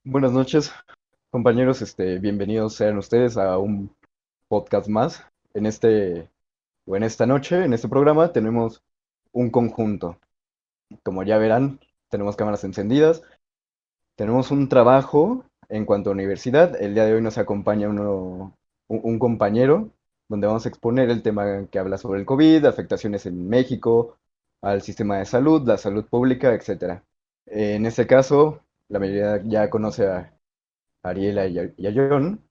Buenas noches, compañeros. Bienvenidos sean ustedes a un podcast más. En esta noche, en este programa, tenemos un conjunto. Como ya verán, tenemos cámaras encendidas, tenemos un trabajo en cuanto a universidad. El día de hoy nos acompaña un compañero, donde vamos a exponer el tema que habla sobre el COVID, afectaciones en México, al sistema de salud, la salud pública, etcétera. En este caso, la mayoría ya conoce a Ariela y a John.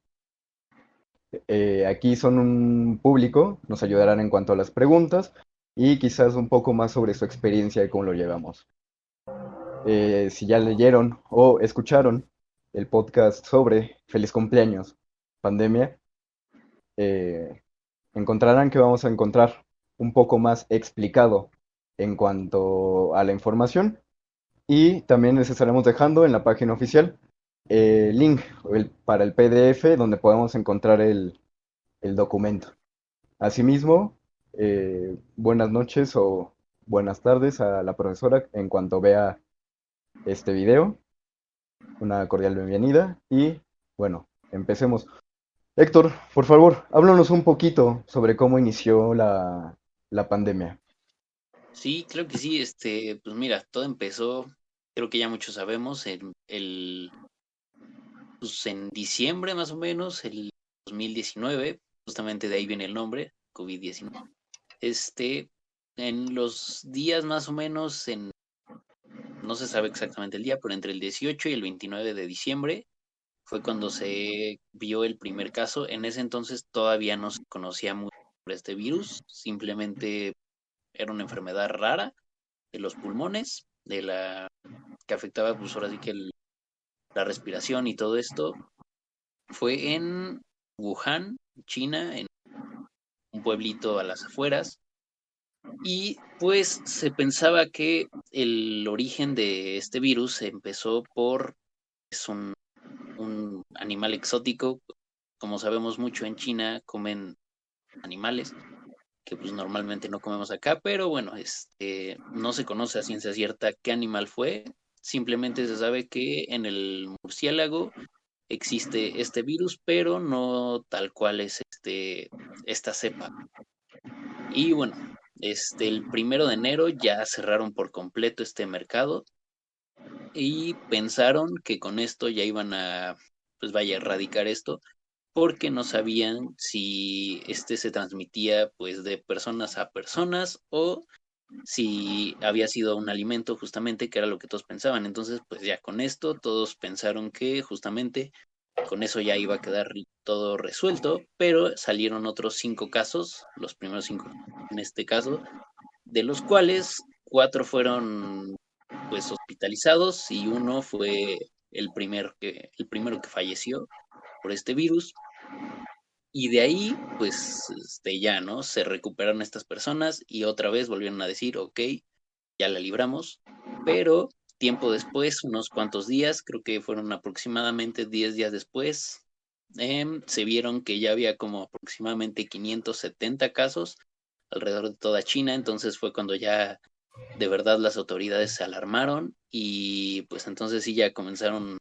Aquí son un público, nos ayudarán en cuanto a las preguntas y quizás un poco más sobre su experiencia y cómo lo llevamos. Si ya leyeron o escucharon el podcast sobre Feliz cumpleaños, pandemia, eh, encontrarán que vamos a encontrar un poco más explicado en cuanto a la información y también les estaremos dejando en la página oficial el link para el PDF donde podemos encontrar el documento. Asimismo, buenas noches o buenas tardes a la profesora en cuanto vea este video. Una cordial bienvenida y bueno, empecemos. Héctor, por favor, háblanos un poquito sobre cómo inició la pandemia. Sí, creo que sí. Pues mira, todo empezó, creo que ya muchos sabemos, pues en diciembre más o menos, el 2019, justamente de ahí viene el nombre, COVID-19. Este, en los días más o menos, no se sabe exactamente el día, pero entre el 18 y el 29 de diciembre fue cuando se vio el primer caso. En ese entonces todavía no se conocía mucho sobre este virus, simplemente era una enfermedad rara de los pulmones, que afectaba pues ahora sí que la respiración y todo esto. Fue en Wuhan, China, en un pueblito a las afueras. Y pues se pensaba que el origen de este virus empezó por es un animal exótico. Como sabemos mucho en China comen animales que pues normalmente no comemos acá, pero bueno, no se conoce a ciencia cierta qué animal fue. Simplemente se sabe que en el murciélago existe este virus, pero no tal cual es esta cepa. Y bueno, el 1 de enero ya cerraron por completo este mercado y pensaron que con esto ya iban a, pues vaya, erradicar esto, porque no sabían si este se transmitía pues de personas a personas o si había sido un alimento justamente, que era lo que todos pensaban. Entonces, pues ya con esto todos pensaron que justamente con eso ya iba a quedar todo resuelto, pero salieron otros 5 casos, los primeros 5 en este caso, de los cuales 4 fueron pues hospitalizados y uno fue el primero que falleció por este virus. Y de ahí, pues, ya, ¿no? Se recuperaron estas personas y otra vez volvieron a decir, ok, ya la libramos, pero tiempo después, unos cuantos días, creo que fueron aproximadamente 10 días después, se vieron que ya había como aproximadamente 570 casos alrededor de toda China. Entonces fue cuando ya de verdad las autoridades se alarmaron y pues entonces sí ya comenzaron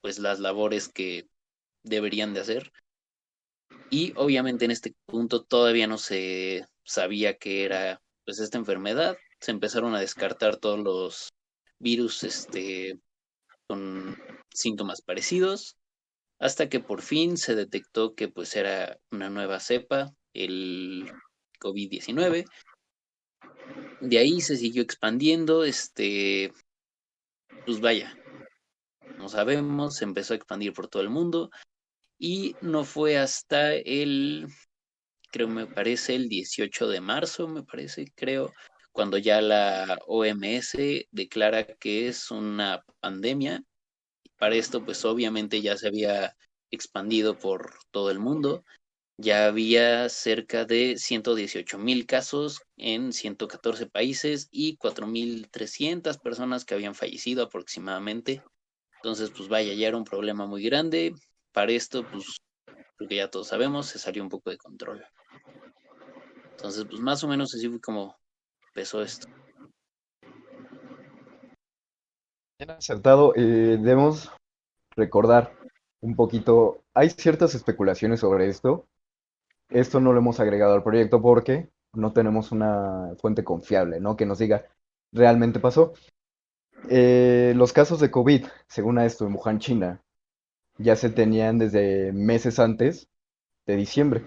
pues las labores que deberían de hacer. Y obviamente en este punto todavía no se sabía qué era pues esta enfermedad. Se empezaron a descartar todos los virus con síntomas parecidos, hasta que por fin se detectó que pues era una nueva cepa, el COVID-19. De ahí se siguió expandiendo, pues vaya, como sabemos, se empezó a expandir por todo el mundo y no fue hasta creo me parece el 18 de marzo, me parece, creo, cuando ya la OMS declara que es una pandemia. Para esto, pues obviamente ya se había expandido por todo el mundo. Ya había cerca de 118,000 casos en 114 países y 4,300 personas que habían fallecido aproximadamente. Entonces, pues vaya, ya era un problema muy grande. Para esto, pues creo que ya todos sabemos, se salió un poco de control. Entonces, pues más o menos así fue como empezó esto. Bien acertado. Debemos recordar un poquito, hay ciertas especulaciones sobre esto. Esto no lo hemos agregado al proyecto porque no tenemos una fuente confiable, ¿no? Que nos diga realmente pasó. Los casos de COVID, según a esto en Wuhan, China, ya se tenían desde meses antes de diciembre,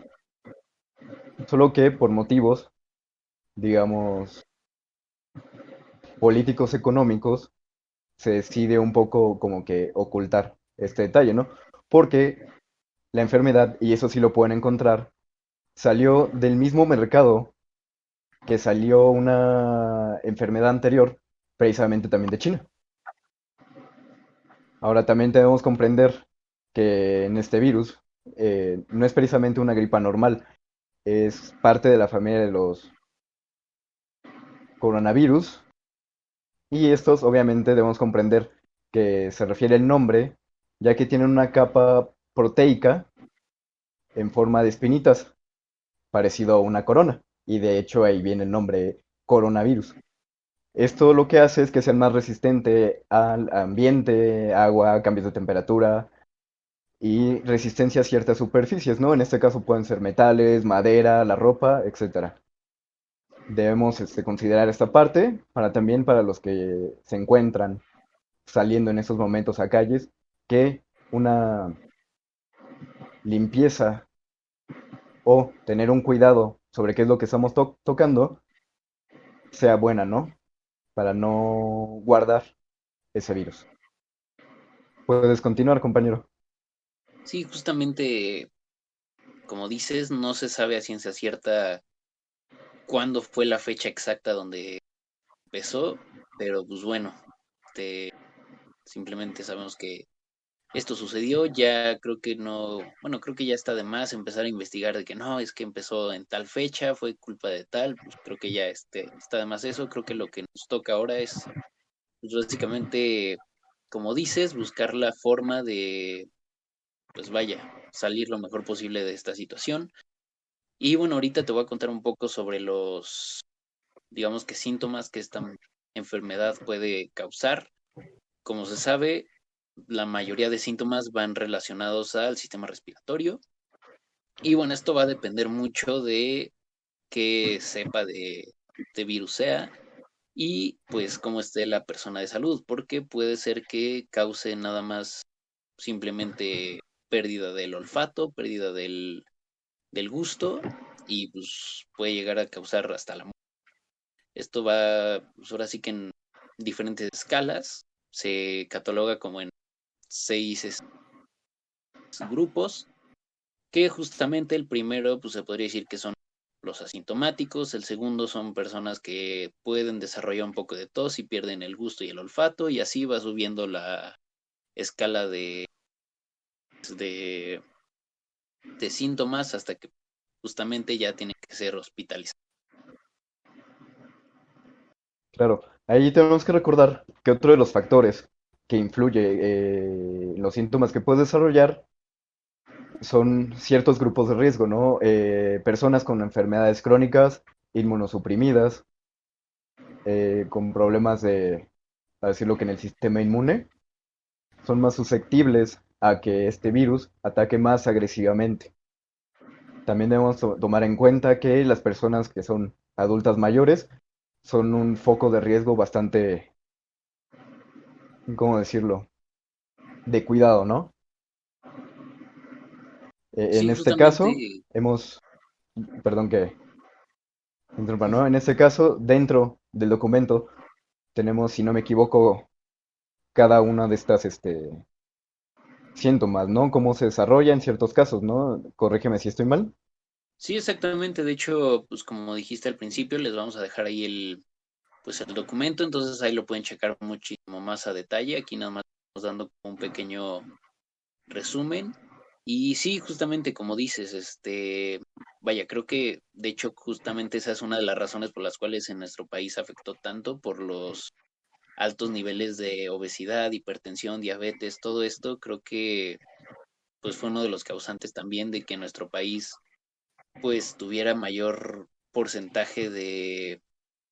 solo que por motivos, digamos, políticos económicos, se decide un poco como que ocultar este detalle, ¿no? Porque la enfermedad, y eso sí lo pueden encontrar, salió del mismo mercado que salió una enfermedad anterior, precisamente también de China. Ahora también debemos comprender que en este virus no es precisamente una gripa normal, es parte de la familia de los coronavirus y estos obviamente debemos comprender que se refiere el nombre ya que tienen una capa proteica en forma de espinitas, parecido a una corona y de hecho ahí viene el nombre coronavirus. Esto lo que hace es que sean más resistente al ambiente, agua, cambios de temperatura y resistencia a ciertas superficies, ¿no? En este caso pueden ser metales, madera, la ropa, etcétera. Debemos considerar esta parte para también para los que se encuentran saliendo en estos momentos a calles, que una limpieza o tener un cuidado sobre qué es lo que estamos tocando sea buena, ¿no? Para no guardar ese virus. Puedes continuar, compañero. Sí, justamente, como dices, no se sabe a ciencia cierta cuándo fue la fecha exacta donde empezó, pero pues bueno, este, simplemente sabemos que esto sucedió, ya creo que no, bueno, creo que ya está de más empezar a investigar de que no, es que empezó en tal fecha, fue culpa de tal, pues creo que ya está de más eso, creo que lo que nos toca ahora es, pues básicamente, como dices, buscar la forma de, pues vaya, salir lo mejor posible de esta situación. Y bueno, ahorita te voy a contar un poco sobre los, digamos que síntomas que esta enfermedad puede causar. Como se sabe, la mayoría de síntomas van relacionados al sistema respiratorio. Y bueno, esto va a depender mucho de qué cepa de virus sea y pues cómo esté la persona de salud, porque puede ser que cause nada más simplemente pérdida del olfato, pérdida del gusto y pues puede llegar a causar hasta la muerte. Esto va, pues ahora sí que en diferentes escalas, se cataloga como en 6 grupos, que justamente el primero, pues se podría decir que son los asintomáticos, el segundo son personas que pueden desarrollar un poco de tos y pierden el gusto y el olfato, y así va subiendo la escala de, de síntomas hasta que justamente ya tienen que ser hospitalizados. Claro, ahí tenemos que recordar que otro de los factores que influye en los síntomas que puedes desarrollar son ciertos grupos de riesgo, ¿no? Personas con enfermedades crónicas, inmunosuprimidas, con problemas de, a decirlo que en el sistema inmune, son más susceptibles a que este virus ataque más agresivamente. También debemos tomar en cuenta que las personas que son adultas mayores son un foco de riesgo bastante, ¿cómo decirlo? De cuidado, ¿no? En Sí, este justamente, caso, hemos, perdón que interrumpa, ¿no? En este caso, dentro del documento tenemos, si no me equivoco, cada una de estas, síntomas, ¿no? Cómo se desarrolla en ciertos casos, ¿no? Corrígeme si estoy mal. sí, exactamente. De hecho, pues como dijiste al principio, les vamos a dejar ahí pues el documento, entonces ahí lo pueden checar muchísimo más a detalle. Aquí nada más estamos dando un pequeño resumen. Y sí, justamente como dices, vaya, creo que de hecho justamente esa es una de las razones por las cuales en nuestro país afectó tanto por los altos niveles de obesidad, hipertensión, diabetes, todo esto, creo que pues fue uno de los causantes también de que nuestro país pues tuviera mayor porcentaje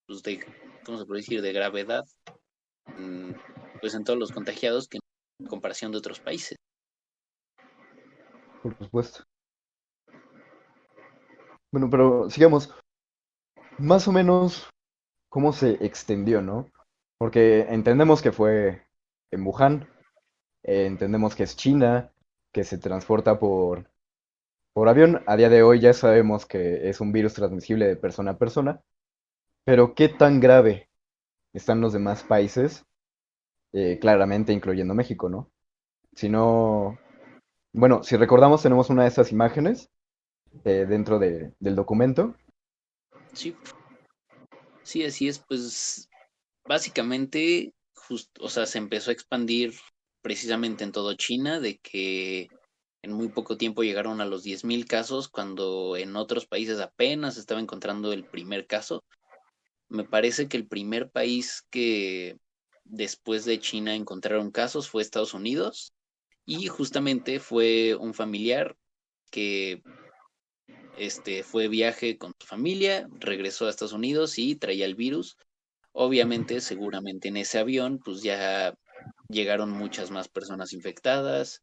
pues de, ¿cómo se puede decir?, de gravedad, mm, pues en todos los contagiados que a comparación de otros países. por supuesto. Bueno, pero sigamos. Más o menos, ¿cómo se extendió, no? Porque entendemos que fue en Wuhan, entendemos que es China, que se transporta por avión. A día de hoy ya sabemos que es un virus transmisible de persona a persona, pero ¿qué tan grave están los demás países? Claramente incluyendo México, ¿no? Si no, bueno, si recordamos, tenemos una de estas imágenes dentro del documento. Sí, sí, así es, pues básicamente, o sea, se empezó a expandir precisamente en todo China, de que en muy poco tiempo llegaron a los 10.000 casos, cuando en otros países apenas se estaba encontrando el primer caso. Me parece que el primer país que después de China encontraron casos fue Estados Unidos, y justamente fue un familiar que fue viaje con su familia, regresó a Estados Unidos y traía el virus. Obviamente, seguramente en ese avión, pues ya llegaron muchas más personas infectadas.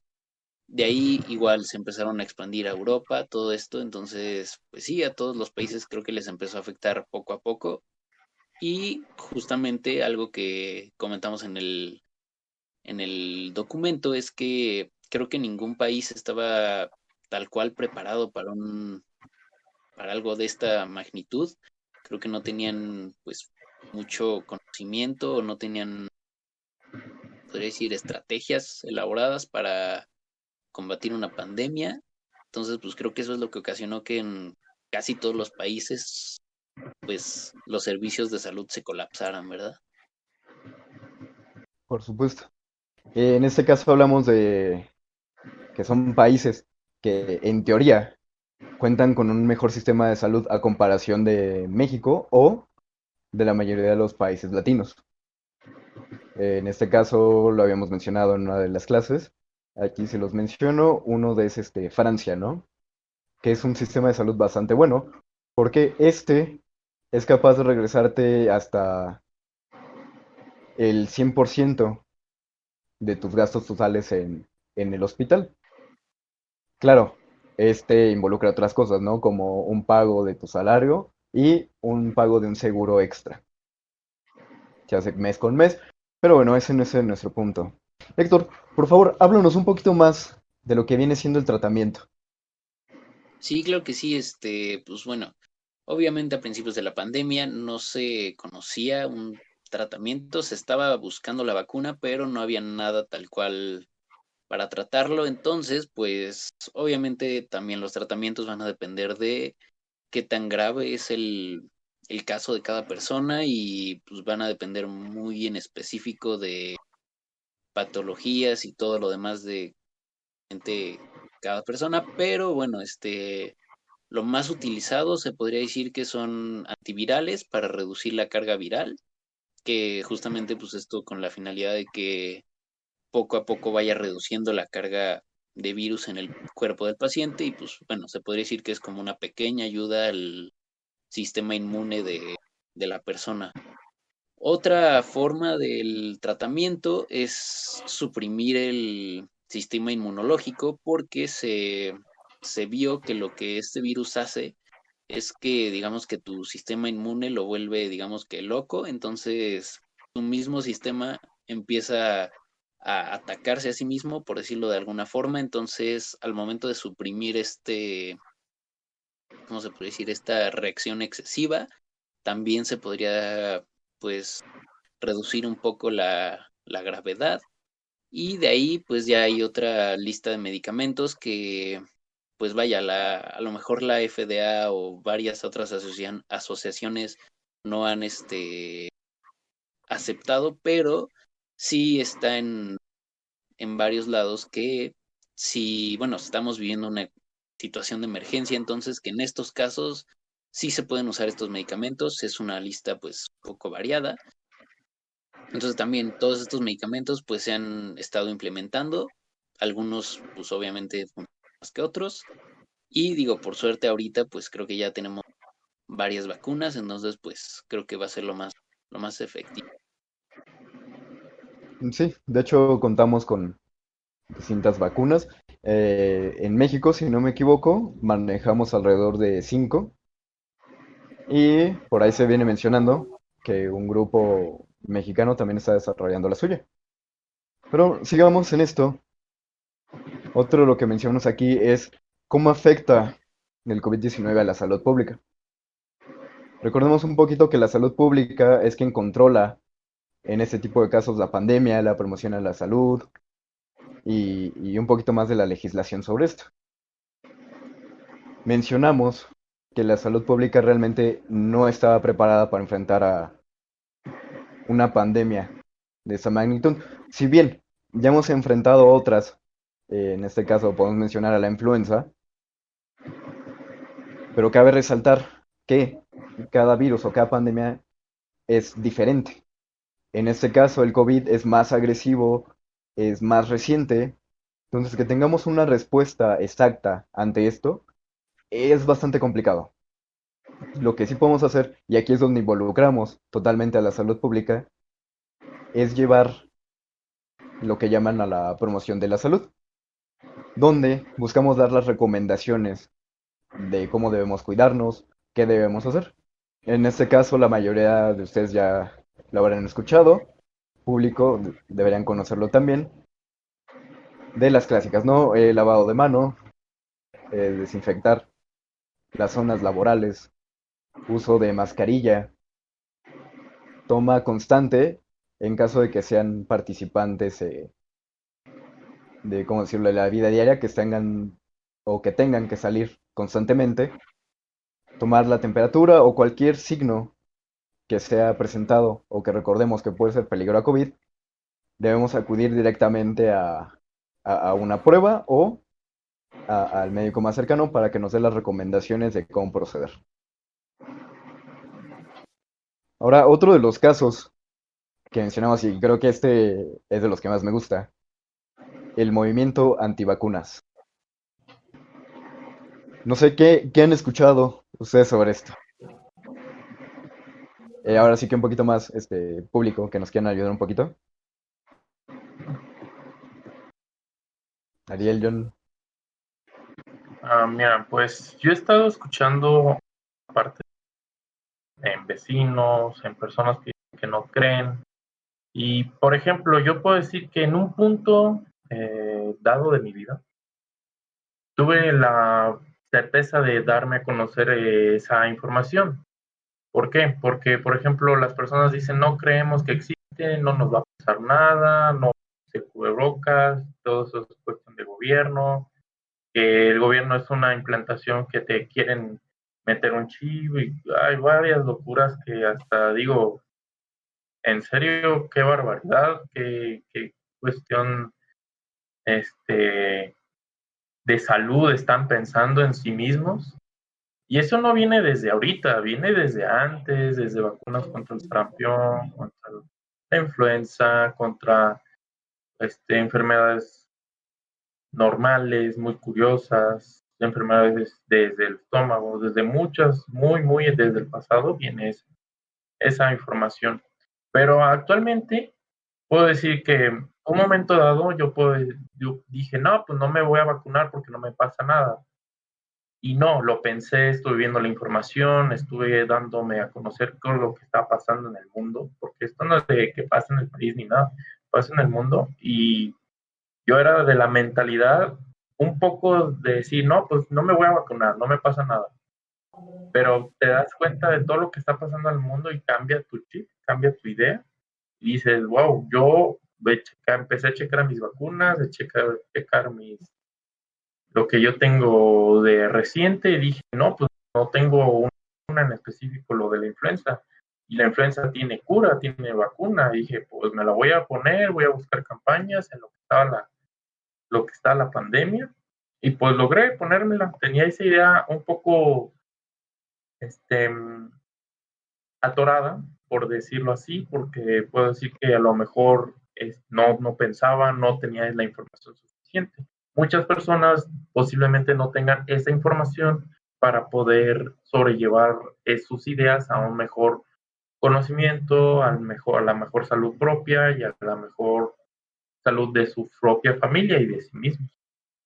De ahí igual se empezaron a expandir a Europa, todo esto. Entonces, pues sí, a todos los países creo que les empezó a afectar poco a poco. Y justamente algo que comentamos en el documento es que creo que ningún país estaba tal cual preparado para algo de esta magnitud. Creo que no tenían pues mucho conocimiento o no tenían, podría decir, estrategias elaboradas para combatir una pandemia. Entonces, pues creo que eso es lo que ocasionó que en casi todos los países, pues los servicios de salud se colapsaran, ¿verdad? Por supuesto. En este caso hablamos de que son países que en teoría cuentan con un mejor sistema de salud a comparación de México o de la mayoría de los países latinos. En este caso lo habíamos mencionado en una de las clases. Aquí se los menciono. Uno de es Francia, ¿no? Que es un sistema de salud bastante bueno, porque es capaz de regresarte hasta el 100% de tus gastos totales en el hospital. Claro, involucra otras cosas, ¿no? Como un pago de tu salario y un pago de un seguro extra. Se hace mes con mes, pero bueno, ese no es nuestro punto. Héctor, por favor, háblanos un poquito más de lo que viene siendo el tratamiento. Sí, claro que sí, pues bueno, obviamente a principios de la pandemia no se conocía un tratamiento, se estaba buscando la vacuna, pero no había nada tal cual para tratarlo. Entonces, pues obviamente también los tratamientos van a depender de qué tan grave es el caso de cada persona, y pues van a depender muy en específico de patologías y todo lo demás de cada persona. Pero bueno, lo más utilizado se podría decir que son antivirales para reducir la carga viral, que justamente pues esto con la finalidad de que poco a poco vaya reduciendo la carga de virus en el cuerpo del paciente, y pues bueno, se podría decir que es como una pequeña ayuda al sistema inmune de la persona. Otra forma del tratamiento es suprimir el sistema inmunológico, porque se vio que lo que este virus hace es que, digamos, que tu sistema inmune lo vuelve, digamos, que loco. Entonces tu mismo sistema empieza a atacarse a sí mismo, por decirlo de alguna forma. Entonces, al momento de suprimir ¿cómo se puede decir? Esta reacción excesiva, también se podría, pues, reducir un poco la gravedad. Y de ahí, pues ya hay otra lista de medicamentos que, pues vaya, a lo mejor la FDA o varias otras asociaciones no han aceptado, pero sí está en varios lados que, si, bueno, estamos viviendo una situación de emergencia, entonces que en estos casos sí se pueden usar estos medicamentos. Es una lista pues poco variada. Entonces también todos estos medicamentos pues se han estado implementando, algunos pues obviamente más que otros, y digo, por suerte ahorita pues creo que ya tenemos varias vacunas, entonces pues creo que va a ser lo más efectivo. Sí, de hecho contamos con distintas vacunas. En México, si no me equivoco, manejamos alrededor de 5 y por ahí se viene mencionando que un grupo mexicano también está desarrollando la suya. Pero sigamos en esto. Otro de lo que mencionamos aquí es cómo afecta el COVID-19 a la salud pública. Recordemos un poquito que la salud pública es quien controla en este tipo de casos la pandemia, la promoción a la salud y un poquito más de la legislación sobre esto. Mencionamos que la salud pública realmente no estaba preparada para enfrentar a una pandemia de esa magnitud. Si bien ya hemos enfrentado otras, en este caso podemos mencionar a la influenza, pero cabe resaltar que cada virus o cada pandemia es diferente. En este caso, el COVID es más agresivo, es más reciente, entonces que tengamos una respuesta exacta ante esto es bastante complicado. Lo que sí podemos hacer, y aquí es donde involucramos totalmente a la salud pública, es llevar lo que llaman a la promoción de la salud, donde buscamos dar las recomendaciones de cómo debemos cuidarnos, qué debemos hacer. En este caso, la mayoría de ustedes ya lo habrán escuchado, público deberían conocerlo también, de las clásicas, ¿no? Lavado de mano, desinfectar las zonas laborales, uso de mascarilla, toma constante en caso de que sean participantes de, ¿cómo decirlo?, de la vida diaria, que tengan o que tengan que salir constantemente, tomar la temperatura o cualquier signo que sea presentado o que recordemos que puede ser peligro a COVID, debemos acudir directamente a una prueba o al médico más cercano para que nos dé las recomendaciones de cómo proceder. Ahora, otro de los casos que mencionamos, y creo que este es de los que más me gusta, el movimiento antivacunas. No sé qué han escuchado ustedes sobre esto. Ahora sí que un poquito más público, que nos quieran ayudar un poquito. Ariel, John. Mira, pues yo he estado escuchando parte en vecinos, en personas que no creen. Y, por ejemplo, yo puedo decir que en un punto dado de mi vida, tuve la certeza de darme a conocer esa información. ¿Por qué? Porque, por ejemplo, las personas dicen, no creemos que existe, no nos va a pasar nada, no se cubrebocas, todo eso es cuestión de gobierno, que el gobierno es una implantación que te quieren meter un chip y hay varias locuras que hasta digo, en serio, qué barbaridad, qué cuestión este, de salud están pensando en sí mismos. Y eso no viene desde ahorita, viene desde antes, desde vacunas contra el sarampión, contra la influenza, contra enfermedades normales, muy curiosas, enfermedades desde el estómago, desde muchas, muy desde el pasado viene esa información. Pero actualmente puedo decir que un momento dado yo dije, no, pues no me voy a vacunar porque no me pasa nada. Y no, lo pensé, estuve viendo la información, estuve dándome a conocer todo lo que está pasando en el mundo, porque esto no es de que pasa en el país ni nada, pasa en el mundo. Y yo era de la mentalidad un poco de decir, no, pues no me voy a vacunar, no me pasa nada. Pero te das cuenta de todo lo que está pasando en el mundo y cambia tu chip, cambia tu idea. Y dices, wow, yo empecé a checar mis vacunas, a checar lo que yo tengo de reciente y dije, no, pues no tengo una en específico, lo de la influenza. Y la influenza tiene cura, tiene vacuna. Y dije, pues me la voy a poner, voy a buscar campañas en lo que está la pandemia. Y pues logré ponérmela. Tenía esa idea un poco este, atorada, por decirlo así, porque puedo decir que a lo mejor no pensaba, no tenía la información suficiente. Muchas personas posiblemente no tengan esa información para poder sobrellevar sus ideas a un mejor conocimiento, a la mejor salud propia y a la mejor salud de su propia familia y de sí mismos.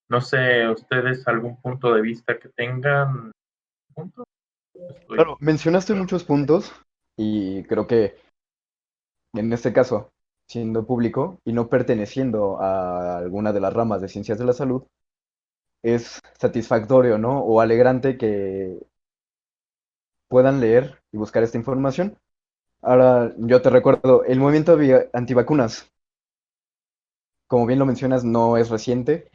No sé, ustedes algún punto de vista que tengan. ¿Punto? Claro, mencionaste muchos puntos y creo que en este caso, siendo público y no perteneciendo a alguna de las ramas de ciencias de la salud, es satisfactorio, ¿no? O alegrante que puedan leer y buscar esta información. Ahora, yo te recuerdo, el movimiento antivacunas, como bien lo mencionas, no es reciente.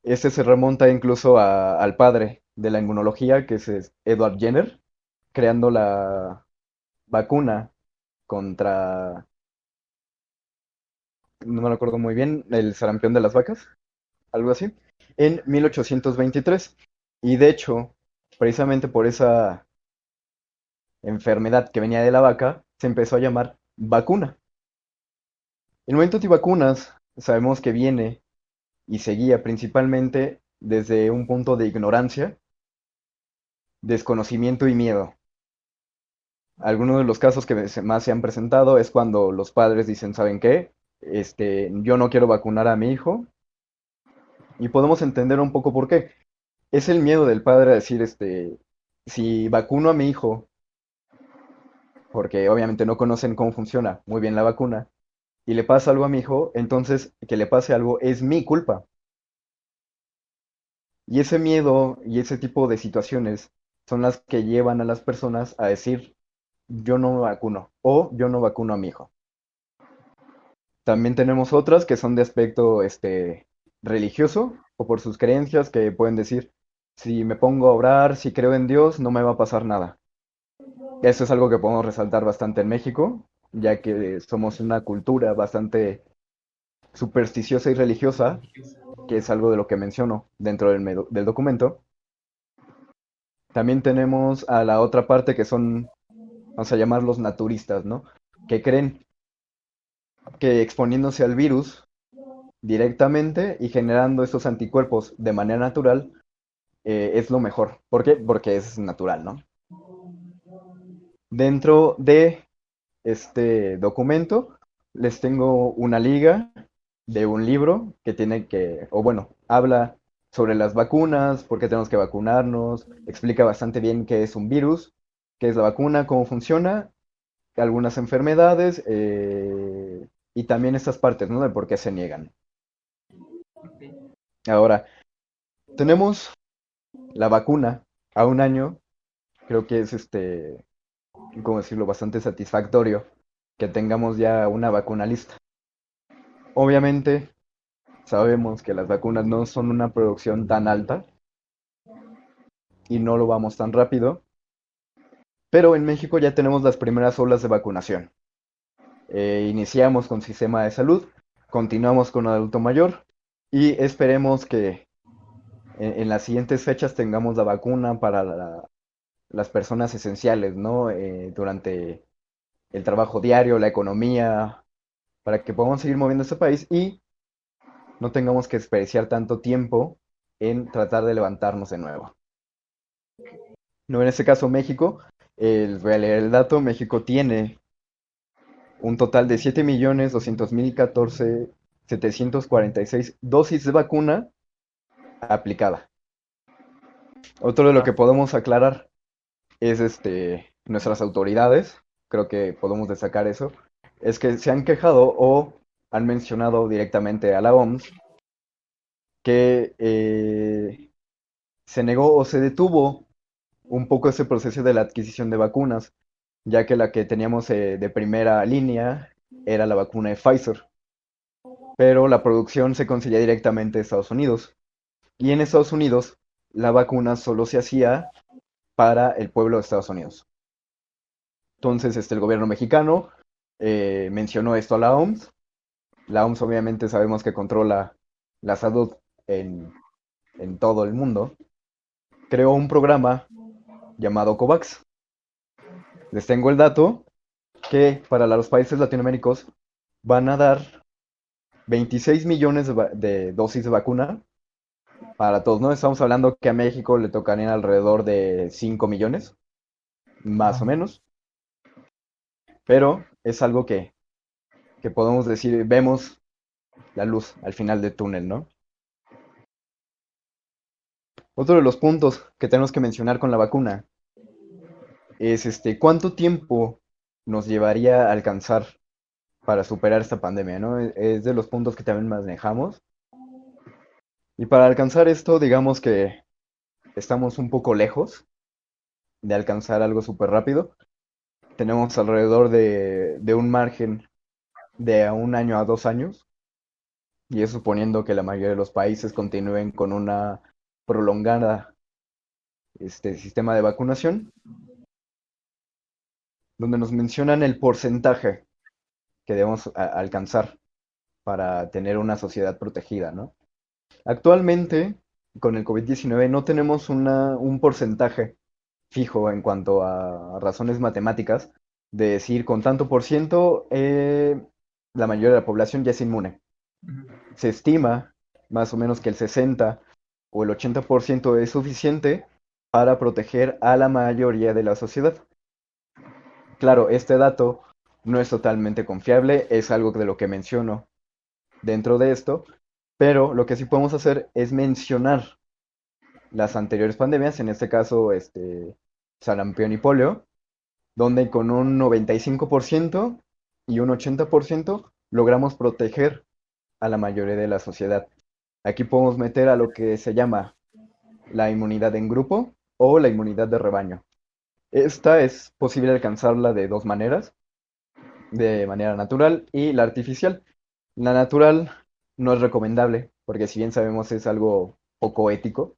Este se remonta incluso al padre de la inmunología, que es Edward Jenner, creando la vacuna contra, no me acuerdo muy bien, el sarampión de las vacas, algo así, en 1823. Y de hecho, precisamente por esa enfermedad que venía de la vaca, se empezó a llamar vacuna. El movimiento antivacunas sabemos que viene y seguía principalmente desde un punto de ignorancia, desconocimiento y miedo. Algunos de los casos que más se han presentado es cuando los padres dicen, ¿saben qué? Yo no quiero vacunar a mi hijo, y podemos entender un poco por qué. Es el miedo del padre a decir, si vacuno a mi hijo, porque obviamente no conocen cómo funciona muy bien la vacuna, y le pasa algo a mi hijo, entonces que le pase algo es mi culpa. Y ese miedo y ese tipo de situaciones son las que llevan a las personas a decir, yo no me vacuno o yo no vacuno a mi hijo. También tenemos otras que son de aspecto religioso o por sus creencias que pueden decir, si me pongo a orar, si creo en Dios, no me va a pasar nada. Eso es algo que podemos resaltar bastante en México, ya que somos una cultura bastante supersticiosa y religiosa, que es algo de lo que menciono dentro del documento. También tenemos a la otra parte que son, vamos a llamarlos naturistas, ¿no? Que creen que exponiéndose al virus directamente y generando estos anticuerpos de manera natural es lo mejor. ¿Por qué? Porque es natural, ¿no? Dentro de este documento les tengo una liga de un libro que tiene que, o bueno, habla sobre las vacunas, por qué tenemos que vacunarnos, explica bastante bien qué es un virus, qué es la vacuna, cómo funciona, algunas enfermedades y también estas partes, ¿no? De por qué se niegan. Ahora, tenemos la vacuna a un año, creo que es ¿cómo decirlo? Bastante satisfactorio que tengamos ya una vacuna lista. Obviamente, sabemos que las vacunas no son una producción tan alta y no lo vamos tan rápido, pero en México ya tenemos las primeras olas de vacunación. Iniciamos con sistema de salud, continuamos con adulto mayor y esperemos que en las siguientes fechas tengamos la vacuna para las personas esenciales, ¿no? Durante el trabajo diario, la economía, para que podamos seguir moviendo este país y no tengamos que desperdiciar tanto tiempo en tratar de levantarnos de nuevo. No, en este caso México, voy a leer el dato, México tiene un total de 7.200.014.746 dosis de vacuna aplicada. Otro de lo que podemos aclarar es nuestras autoridades, creo que podemos destacar eso, es que se han quejado o han mencionado directamente a la OMS que se negó o se detuvo un poco ese proceso de la adquisición de vacunas, ya que la que teníamos de primera línea era la vacuna de Pfizer, pero la producción se conseguía directamente de Estados Unidos. Y en Estados Unidos la vacuna solo se hacía para el pueblo de Estados Unidos. Entonces el gobierno mexicano mencionó esto a la OMS. La OMS obviamente sabemos que controla la salud en todo el mundo. Creó un programa llamado COVAX. Les tengo el dato que para los países latinoamericanos van a dar 26 millones de dosis de vacuna para todos, ¿no? Estamos hablando que a México le tocarían alrededor de 5 millones, más o menos. pero es algo que podemos decir, vemos la luz al final del túnel, ¿no? Otro de los puntos que tenemos que mencionar con la vacuna es cuánto tiempo nos llevaría a alcanzar para superar esta pandemia, ¿no? Es de los puntos que también manejamos. Y para alcanzar esto, digamos que estamos un poco lejos de alcanzar algo súper rápido. Tenemos alrededor de un margen de a 1 año a 2 años, y es suponiendo que la mayoría de los países continúen con una prolongada sistema de vacunación, donde nos mencionan el porcentaje que debemos alcanzar para tener una sociedad protegida, ¿no? Actualmente, con el COVID-19 no tenemos un porcentaje fijo en cuanto a razones matemáticas de decir con tanto por ciento la mayoría de la población ya es inmune. Se estima más o menos que el 60 o el 80% es suficiente para proteger a la mayoría de la sociedad. Claro, este dato no es totalmente confiable, es algo de lo que menciono dentro de esto, pero lo que sí podemos hacer es mencionar las anteriores pandemias, en este caso sarampión y polio, donde con un 95% y un 80% logramos proteger a la mayoría de la sociedad. Aquí podemos meter a lo que se llama la inmunidad en grupo o la inmunidad de rebaño. Esta es posible alcanzarla de dos maneras, de manera natural y la artificial. La natural no es recomendable, porque si bien sabemos es algo poco ético,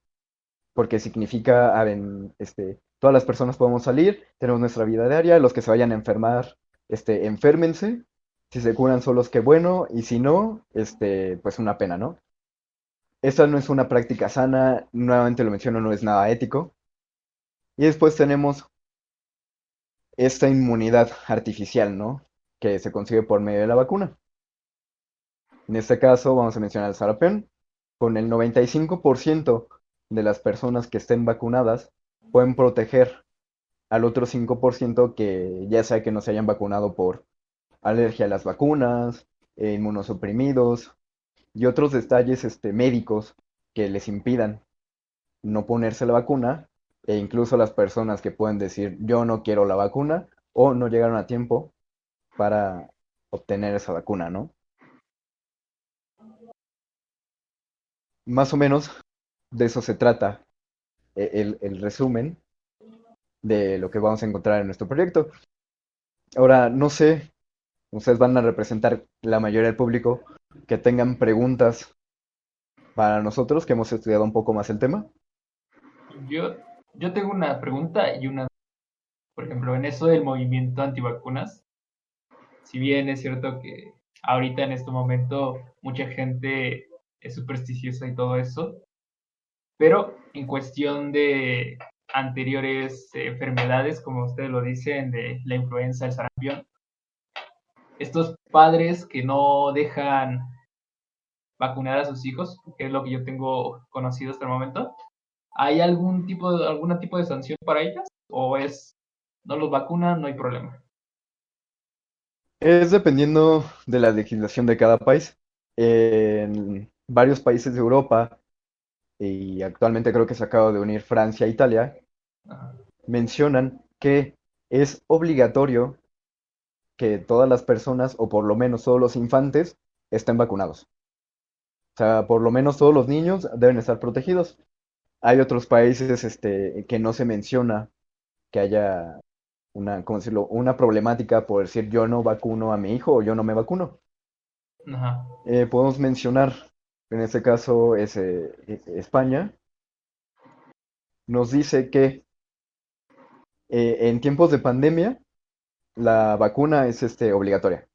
porque significa, todas las personas podemos salir, tenemos nuestra vida diaria, los que se vayan a enfermar, enférmense, si se curan solos, qué bueno, y si no, pues una pena, ¿no? Esta no es una práctica sana, nuevamente lo menciono, no es nada ético. Y después tenemos esta inmunidad artificial, ¿no? Que se consigue por medio de la vacuna. En este caso vamos a mencionar el sarampión. Con el 95% de las personas que estén vacunadas pueden proteger al otro 5% que ya sea que no se hayan vacunado por alergia a las vacunas, inmunosuprimidos y otros detalles médicos que les impidan no ponerse la vacuna, e incluso las personas que pueden decir yo no quiero la vacuna o no llegaron a tiempo para obtener esa vacuna, ¿no? Más o menos de eso se trata el resumen de lo que vamos a encontrar en nuestro proyecto. Ahora, no sé, ustedes van a representar la mayoría del público que tengan preguntas para nosotros que hemos estudiado un poco más el tema. Yo, yo tengo una pregunta y una, por ejemplo, en eso del movimiento antivacunas, si bien es cierto que ahorita en este momento mucha gente es supersticiosa y todo eso, pero en cuestión de anteriores enfermedades, como ustedes lo dicen, de la influenza, el sarampión, estos padres que no dejan vacunar a sus hijos, que es lo que yo tengo conocido hasta el momento, ¿hay algún tipo de sanción para ellas? ¿O es no los vacunan, no hay problema? Es dependiendo de la legislación de cada país. En varios países de Europa, y actualmente creo que se acaba de unir Francia e Italia, Ajá. mencionan que es obligatorio que todas las personas, o por lo menos todos los infantes, estén vacunados. O sea, por lo menos todos los niños deben estar protegidos. Hay otros países que no se menciona que haya ¿cómo decirlo? Una problemática por decir yo no vacuno a mi hijo o yo no me vacuno. Ajá. Podemos mencionar, en este caso, España, nos dice que en tiempos de pandemia la vacuna es obligatoria.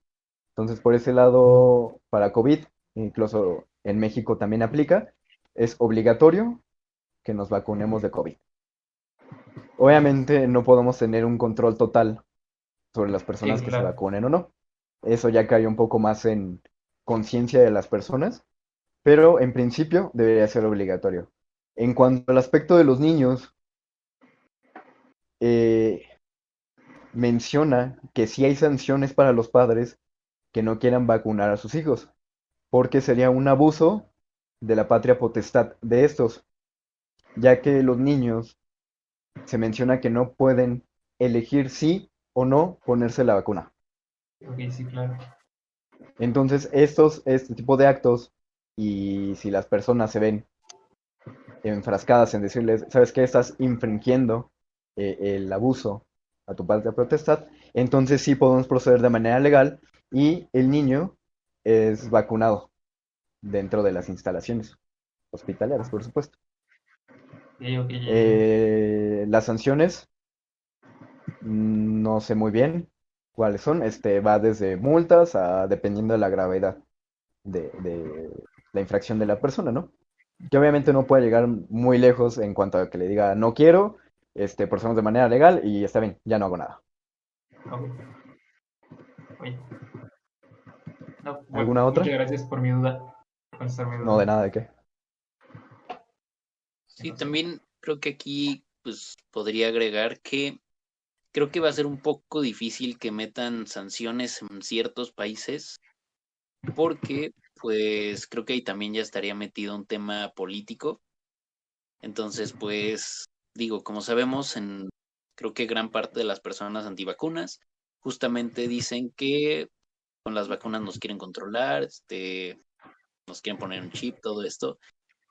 Entonces, por ese lado, para COVID, incluso en México también aplica, es obligatorio que nos vacunemos de COVID. Obviamente no podemos tener un control total sobre las personas Sí, que se claro. vacunen o no. Eso ya cae un poco más en conciencia de las personas, pero en principio debería ser obligatorio. En cuanto al aspecto de los niños, eh, menciona que sí hay sanciones para los padres que no quieran vacunar a sus hijos, porque sería un abuso de la patria potestad de estos, ya que los niños se menciona que no pueden elegir sí o no ponerse la vacuna. Ok, sí, claro. Entonces, este tipo de actos, y si las personas se ven enfrascadas en decirles, ¿sabes qué? Estás infringiendo el abuso a tu patria potestad, entonces sí podemos proceder de manera legal y el niño es vacunado dentro de las instalaciones hospitalarias, por supuesto. Ok, ok, ya. Las sanciones, no sé muy bien cuáles son. Va desde multas a dependiendo de la gravedad de la infracción de la persona, ¿no? Que obviamente no puede llegar muy lejos en cuanto a que le diga no quiero, procedemos de manera legal y está bien, ya no hago nada. Ok. Oye, no, bueno, ¿Alguna muchas otra? gracias por mi duda, por contestar mi No, de duda. nada, ¿de qué? Sí, también creo que aquí pues podría agregar que creo que va a ser un poco difícil que metan sanciones en ciertos países porque pues creo que ahí también ya estaría metido un tema político. Entonces, pues digo, como sabemos, creo que gran parte de las personas antivacunas justamente dicen que con las vacunas nos quieren controlar, nos quieren poner un chip, todo esto.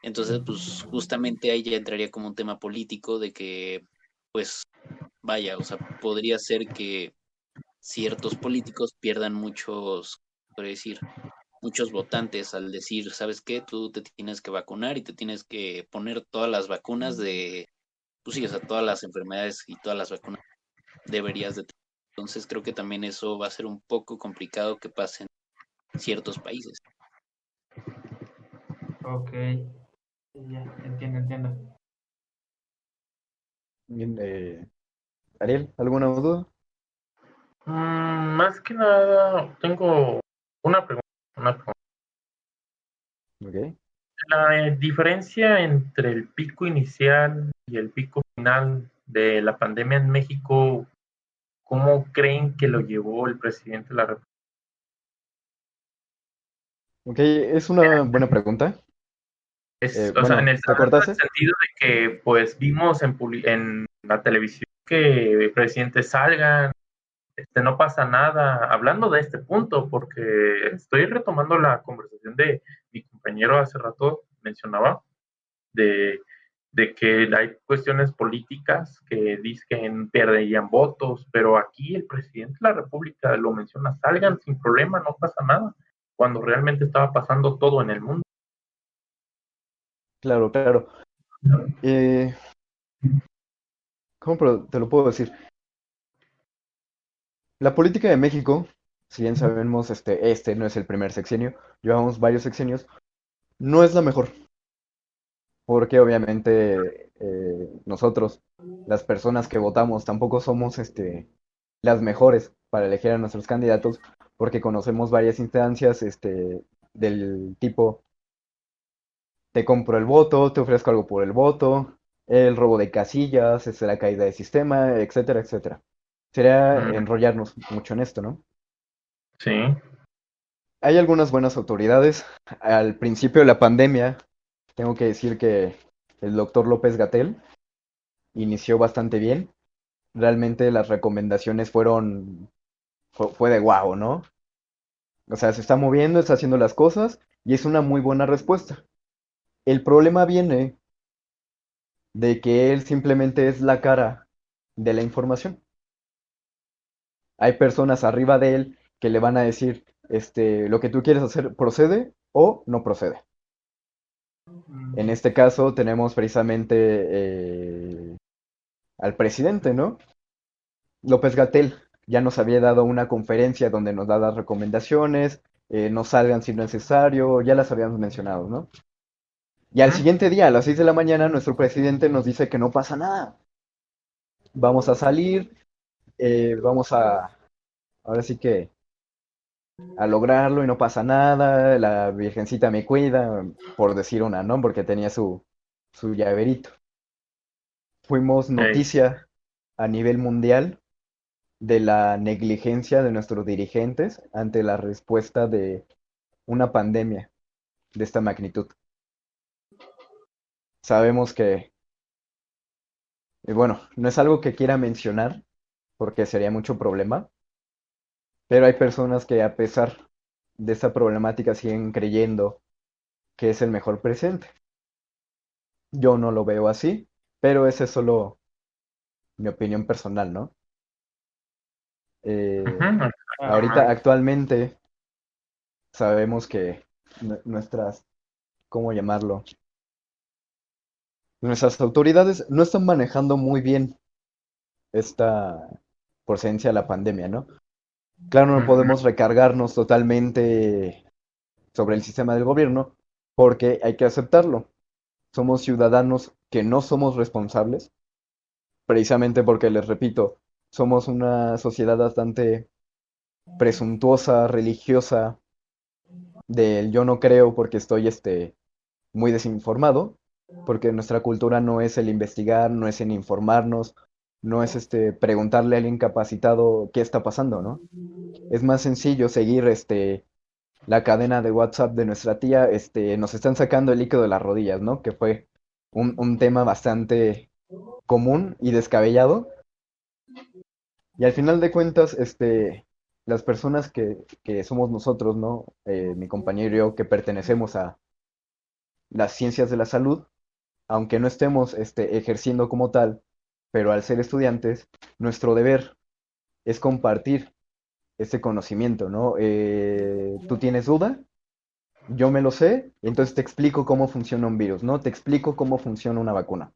Entonces, pues justamente ahí ya entraría como un tema político de que, pues, vaya, o sea, podría ser que ciertos políticos pierdan muchos, por decir, muchos votantes al decir, ¿sabes qué? Tú te tienes que vacunar y te tienes que poner todas las vacunas pues sí, o sea, todas las enfermedades y todas las vacunas deberías de tener. Entonces creo que también eso va a ser un poco complicado que pase en ciertos países. Ok, ya, entiendo, entiendo. Bien, Ariel, ¿alguna duda? Más que nada, tengo una pregunta, una pregunta. Ok. La diferencia entre el pico inicial y el pico final de la pandemia en México, ¿cómo creen que lo llevó el presidente de la República? Ok, es una buena pregunta. O sea, en Bueno, el, ¿te hablando en el cortaste? sentido de que, pues, vimos en la televisión que presidentes salgan, no pasa nada. Hablando de este punto, porque estoy retomando la conversación de mi compañero hace rato, mencionaba, de, de que hay cuestiones políticas que dicen perderían votos, pero aquí el presidente de la República lo menciona, salgan sin problema, no pasa nada, cuando realmente estaba pasando todo en el mundo. Claro, claro. Eh, ¿Cómo te lo puedo decir? La política de México, si bien sabemos, este no es el primer sexenio, llevamos varios sexenios, no es la mejor, porque obviamente nosotros, las personas que votamos, tampoco somos las mejores para elegir a nuestros candidatos, porque conocemos varias instancias del tipo, te compro el voto, te ofrezco algo por el voto, el robo de casillas, la caída del sistema, etcétera, etcétera. Sería Mm, enrollarnos mucho en esto, ¿no? sí. Hay algunas buenas autoridades. Al principio de la pandemia, tengo que decir que el doctor López Gatell inició bastante bien. Realmente las recomendaciones fue de guau, ¿no? O sea, se está moviendo, está haciendo las cosas y es una muy buena respuesta. El problema viene de que él simplemente es la cara de la información. Hay personas arriba de él que le van a decir, lo que tú quieres hacer procede o no procede. En Mm, este caso tenemos precisamente al presidente, ¿no? López Gatell ya nos había dado una conferencia donde nos da las recomendaciones, no salgan si no es necesario, ya las habíamos mencionado, ¿no? Y al Ujú. siguiente día, a las 6 de la mañana, nuestro presidente nos dice que no pasa nada. Vamos a salir, vamos ahora sí que, a lograrlo y no pasa nada, la Virgencita me cuida, por decir una, ¿no? Porque tenía su llaverito. Fuimos Ey, noticia a nivel mundial de la negligencia de nuestros dirigentes ante la respuesta de una pandemia de esta magnitud. Sabemos que, y bueno, no es algo que quiera mencionar porque sería mucho problema, pero hay personas que a pesar de esta problemática siguen creyendo que es el mejor presente. Yo no lo veo así, pero esa es solo mi opinión personal, ¿no? Eh, Ujú, ahorita, normal. actualmente, sabemos que nuestras, ¿cómo llamarlo? Nuestras autoridades no están manejando muy bien esta porcencia de la pandemia, ¿no? Claro, no Ujú, podemos recargarnos totalmente sobre el sistema del gobierno porque hay que aceptarlo. Somos ciudadanos que no somos responsables, precisamente porque, les repito, somos una sociedad bastante presuntuosa, religiosa, del yo no creo porque estoy muy desinformado, porque nuestra cultura no es el investigar, no es el informarnos, no es preguntarle al incapacitado qué está pasando, ¿no? Es más sencillo seguir la cadena de WhatsApp de nuestra tía, nos están sacando el líquido de las rodillas, ¿no? Que fue un tema bastante común y descabellado. Y al final de cuentas, las personas que somos nosotros, ¿no? Mi compañero y yo, que pertenecemos a las ciencias de la salud, aunque no estemos ejerciendo como tal, pero al ser estudiantes, nuestro deber es compartir ese conocimiento, ¿no? Tú tienes duda, yo me lo sé, y entonces te explico cómo funciona un virus, ¿no? Te explico cómo funciona una vacuna.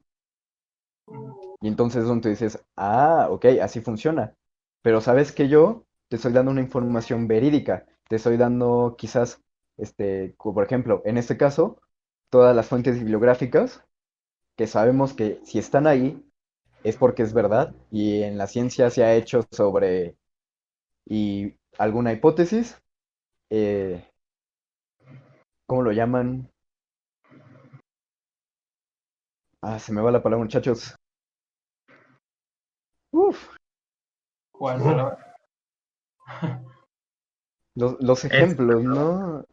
Y entonces donde dices, ah, ok, así funciona. Pero sabes que yo te estoy dando una información verídica, te estoy dando quizás, por ejemplo, en este caso, todas las fuentes bibliográficas que sabemos que si están ahí es porque es verdad y en la ciencia se ha hecho sobre y alguna hipótesis, eh, ¿cómo lo llaman? Ah, se me va la palabra, muchachos. Uf, ¿Cuál ujú. palabra? los Es, ejemplos, ¿no?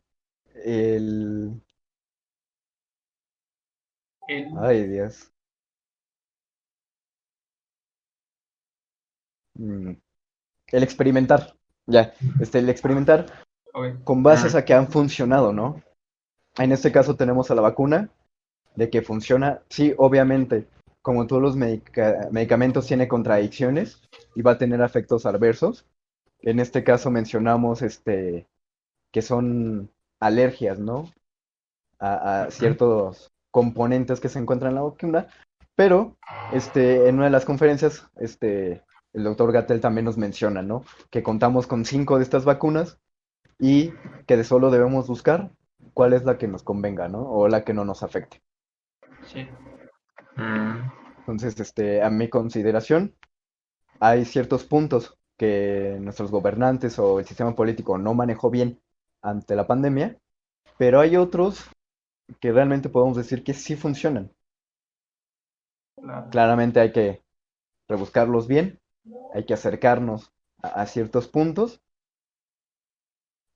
El... El, Ay, Dios. Mm, el experimentar, ya, el experimentar ok, con bases a que han funcionado, ¿no? En este caso tenemos a la vacuna, de que funciona, sí, obviamente, como todos los medicamentos tiene contradicciones y va a tener efectos adversos. En este caso mencionamos que son alergias, ¿no? A ujú, ciertos componentes que se encuentran en la vacuna, pero en una de las conferencias, el doctor Gattel también nos menciona, ¿no? Que contamos con 5 de estas vacunas y que de solo debemos buscar cuál es la que nos convenga, ¿no? O la que no nos afecte. sí, mm, Entonces, a mi consideración, hay ciertos puntos que nuestros gobernantes o el sistema político no manejó bien ante la pandemia, pero hay otros que realmente podemos decir que sí funcionan. claro. Claramente hay que rebuscarlos bien, hay que acercarnos a ciertos puntos,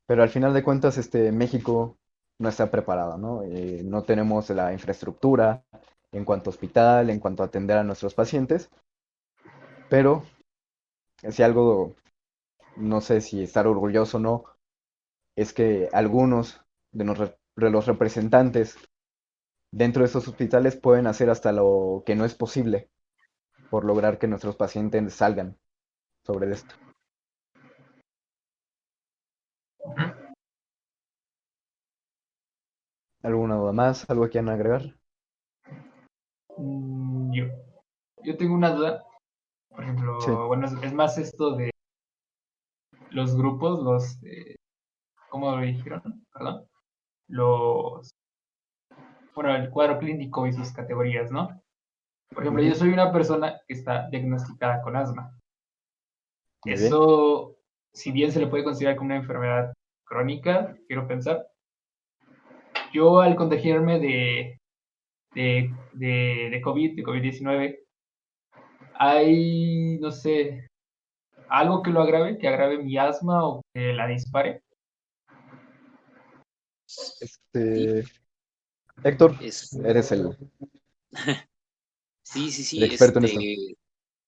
pero al final de cuentas, México no está preparado, ¿no? No tenemos la infraestructura en cuanto a hospital, en cuanto a atender a nuestros pacientes, pero si algo, no sé si estar orgulloso o no, es que algunos de los representantes dentro de esos hospitales pueden hacer hasta lo que no es posible por lograr que nuestros pacientes salgan sobre esto. ujú. ¿Alguna duda más? ¿Algo que quieran agregar? Mm, yo tengo una duda, por Sí. ejemplo, bueno, es más esto de los grupos, ¿cómo lo dijeron? Perdón. Los, bueno, el cuadro clínico y sus categorías, ¿no? Por ejemplo, yo Ujú. soy una persona que está diagnosticada con asma. Muy bien. Eso, si bien se le puede considerar como una enfermedad crónica, quiero pensar, yo al contagiarme de COVID, de COVID-19, hay, no sé, algo que lo agrave, que agrave mi asma o que la dispare. Este, Héctor, Es, eres el sí, experto en esto.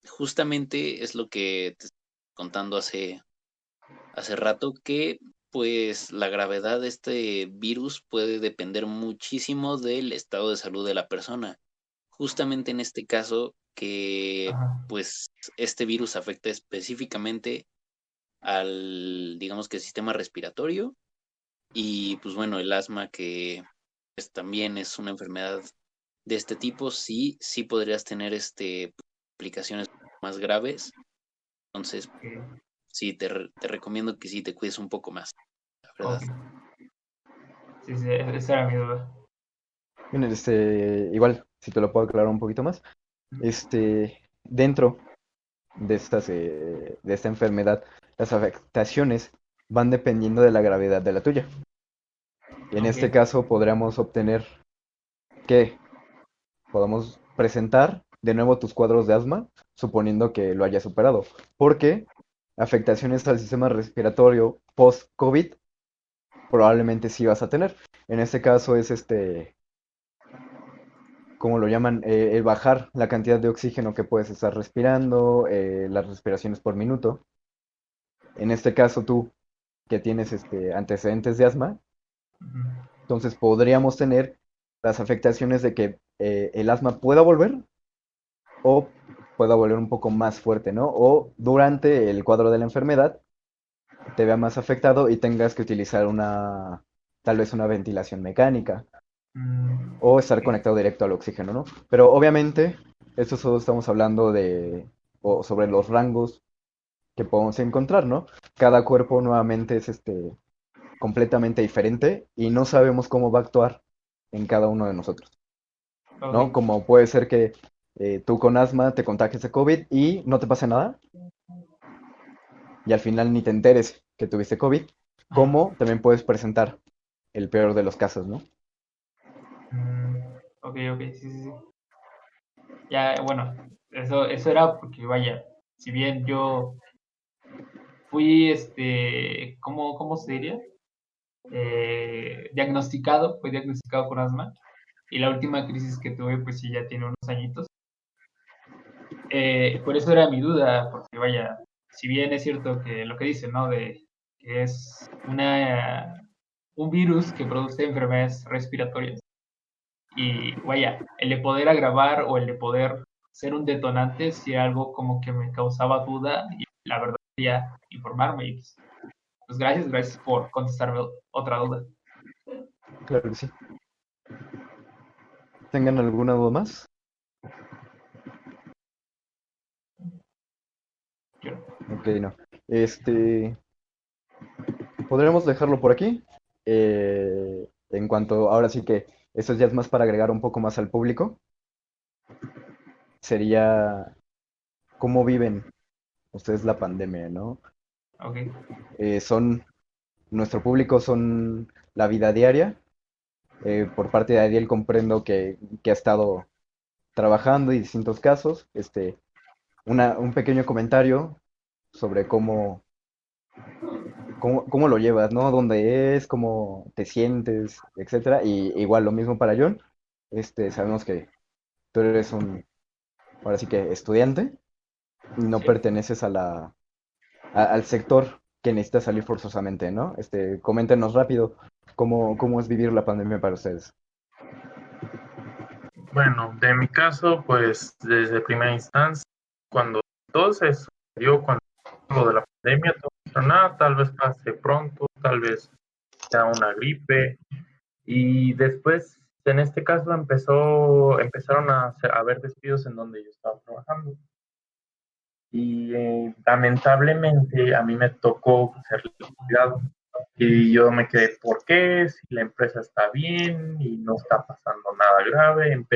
justamente es lo que te estaba contando hace rato, que pues la gravedad de este virus puede depender muchísimo del estado de salud de la persona. Justamente en este caso, que Ajá. pues este virus afecta específicamente al, digamos que sistema respiratorio y pues bueno, el asma que pues, también es una enfermedad de este tipo, sí podrías tener aplicaciones más graves. Entonces, Ok. sí, te recomiendo que sí te cuides un poco más, la verdad. Ok. Sí, sí, esa era mi duda. Miren, igual, si te lo puedo aclarar un poquito más, dentro de esta enfermedad, las afectaciones van dependiendo de la gravedad de la tuya. En Ok. este caso podríamos obtener que podamos presentar de nuevo tus cuadros de asma, suponiendo que lo hayas superado, porque afectaciones al sistema respiratorio post-COVID probablemente sí vas a tener. En este caso es como lo llaman, el bajar la cantidad de oxígeno que puedes estar respirando, las respiraciones por minuto. En este caso tú que tienes antecedentes de asma, Ujú. entonces podríamos tener las afectaciones de que el asma pueda volver o pueda volver un poco más fuerte, ¿no? O durante el cuadro de la enfermedad te vea más afectado y tengas que utilizar tal vez una ventilación mecánica o estar Ok. conectado directo al oxígeno, ¿no? Pero obviamente, esto solo estamos hablando o sobre los rangos que podemos encontrar, ¿no? Cada cuerpo nuevamente es completamente diferente y no sabemos cómo va a actuar en cada uno de nosotros, ¿no? Ok. Como puede ser que tú con asma te contagies de COVID y no te pase nada y al final ni te enteres que tuviste COVID, Ajá. como también puedes presentar el peor de los casos, ¿no? Mm, ok, ok, sí, sí, sí. Ya, bueno, eso era porque, vaya, si bien yo fui, ¿cómo se diría? Fui diagnosticado con asma, y la última crisis que tuve, pues sí, ya tiene unos añitos. Por eso era mi duda, porque, vaya, si bien es cierto que lo que dicen, ¿no? De que es un virus que produce enfermedades respiratorias, y vaya, el de poder agravar o el de poder ser un detonante, si era algo como que me causaba duda, y la verdad quería informarme. Y pues gracias por contestarme otra duda. Claro que sí. ¿Tengan alguna duda más? Yo, Ok, no. Este, Podremos dejarlo por aquí. En cuanto, ahora sí que esto ya es más para agregar un poco más al público, sería cómo viven ustedes la pandemia, ¿no? ok, Nuestro público son la vida diaria. Por parte de Ariel comprendo que ha estado trabajando y distintos casos. Un pequeño comentario sobre cómo lo llevas, ¿no? ¿Dónde es? ¿Cómo te sientes? Etcétera. Y igual lo mismo para John. Sabemos que tú eres ahora sí que estudiante, y no sí. perteneces al sector que necesita salir forzosamente, ¿no? Coméntenos rápido cómo es vivir la pandemia para ustedes. Bueno, de mi caso, pues desde primera instancia, cuando todo se sucedió, cuando lo de la pandemia, todo dijeron, tal vez pase pronto, tal vez sea una gripe, y después, en este caso, empezaron a haber despidos en donde yo estaba trabajando. Y lamentablemente a mí me tocó ser liquidado. Y yo me quedé, ¿por qué? Si la empresa está bien y no está pasando nada grave.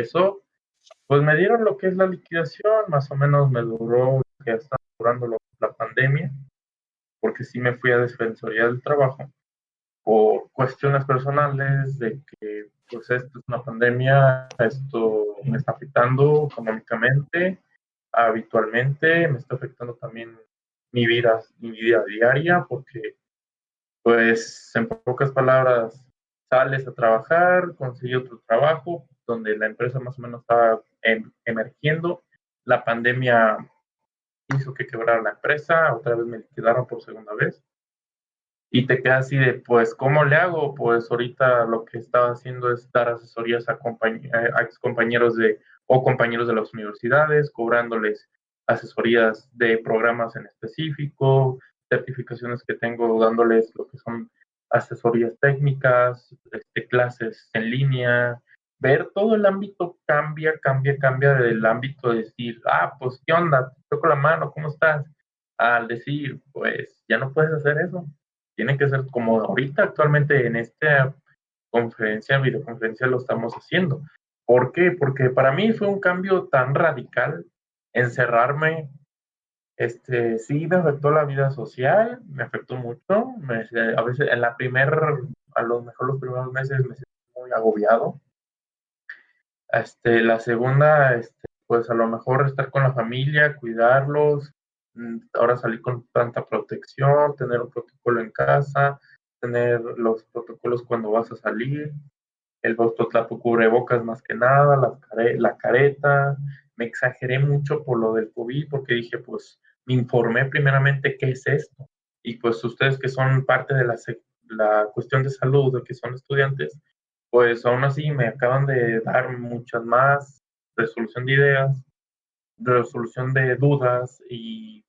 Pues me dieron lo que es la liquidación, más o menos me duró lo que está durando la pandemia, porque sí me fui a Defensoría del Trabajo por cuestiones personales de que pues esto es una pandemia, esto me está afectando económicamente, habitualmente, me está afectando también mi vida diaria, porque pues en pocas palabras sales a trabajar, consigues otro trabajo donde la empresa más o menos estaba emergiendo, la pandemia hizo que quebrara la empresa, otra vez me liquidaron por segunda vez. Y te quedas así de, pues, ¿cómo le hago? Pues ahorita lo que estaba haciendo es dar asesorías a ex compañeros o compañeros de las universidades, cobrándoles asesorías de programas en específico, certificaciones que tengo, dándoles lo que son asesorías técnicas, clases en línea, ver todo el ámbito cambia del ámbito de decir, pues, ¿qué onda? Te toco la mano, ¿cómo estás? Al decir, pues, ya no puedes hacer eso. Tiene que ser como ahorita actualmente en esta videoconferencia lo estamos haciendo. ¿Por qué? Porque para mí fue un cambio tan radical encerrarme. Sí me afectó la vida social, me afectó mucho. A veces a lo mejor los primeros meses me sentí muy agobiado. La segunda, pues a lo mejor estar con la familia, cuidarlos, ahora salir con tanta protección, tener un protocolo en casa, tener los protocolos cuando vas a salir, tu cubrebocas más que nada, la careta. Me exageré mucho por lo del COVID porque dije, pues me informé primeramente qué es esto. Y pues ustedes que son parte de la cuestión de salud, o que son estudiantes, pues aún así me acaban de dar muchas más resolución de ideas, resolución de dudas y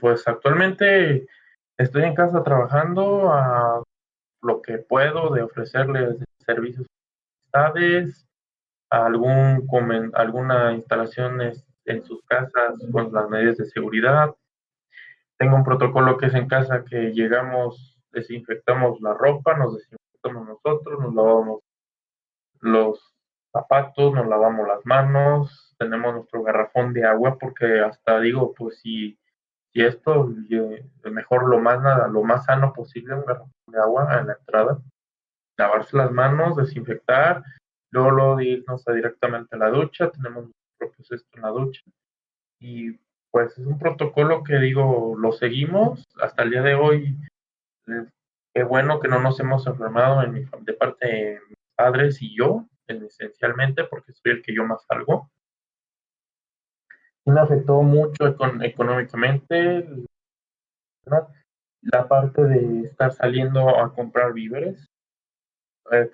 pues actualmente estoy en casa trabajando a lo que puedo de ofrecerles servicios a amistades, alguna instalación en sus casas con las medidas de seguridad. Tengo un protocolo que es en casa que llegamos, desinfectamos la ropa, nos desinfectamos nosotros, nos lavamos los zapatos, nos lavamos las manos, tenemos nuestro garrafón de agua porque hasta digo, pues si esto, mejor lo más sano posible, un garrafón de agua en la entrada, lavarse las manos, desinfectar, luego irnos directamente a la ducha, tenemos nuestro propio cesto en la ducha y pues es un protocolo que digo, lo seguimos hasta el día de hoy. Qué bueno que no nos hemos enfermado de parte de mis padres y yo, esencialmente, porque soy el que yo más salgo. Me afectó mucho económicamente, ¿verdad? La parte de estar saliendo a comprar víveres,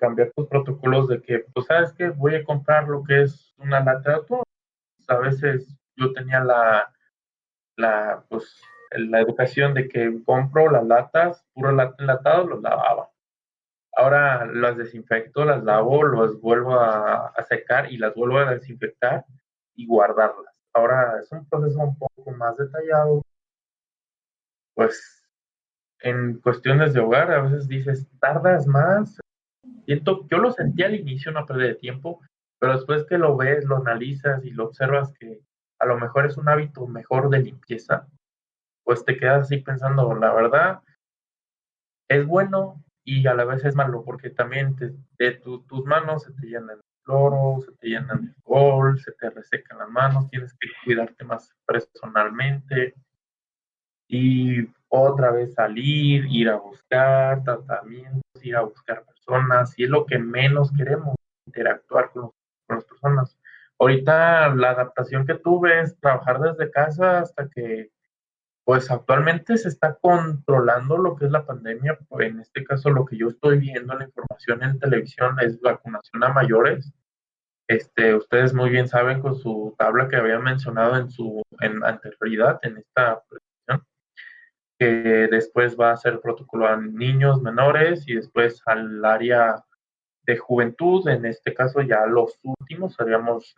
cambiar tus protocolos de que, pues, ¿sabes qué? Voy a comprar lo que es una lata de atún. A veces yo tenía pues, la educación de que compro las latas, puro lata enlatado, los lavaba. Ahora las desinfecto, las lavo, las vuelvo a secar y las vuelvo a desinfectar y guardarlas. Ahora es un proceso un poco más detallado, pues en cuestiones de hogar a veces dices, tardas más. Yo lo sentí al inicio, una pérdida de tiempo, pero después que lo ves, lo analizas y lo observas que a lo mejor es un hábito mejor de limpieza, pues te quedas así pensando, la verdad, es bueno y a la vez es malo, porque también tus manos se te llenan de cloro, se te llenan de alcohol, se te resecan las manos, tienes que cuidarte más personalmente y otra vez salir, ir a buscar tratamientos, ir a buscar personas, y es lo que menos queremos, interactuar con las personas. Ahorita la adaptación que tuve es trabajar desde casa hasta que pues actualmente se está controlando lo que es la pandemia. En este caso, lo que yo estoy viendo, la información en televisión es vacunación a mayores. Ustedes muy bien saben con su tabla que habían mencionado en anterioridad en esta presentación, que después va a ser protocolo a niños menores y después al área de juventud. En este caso, ya los últimos seríamos,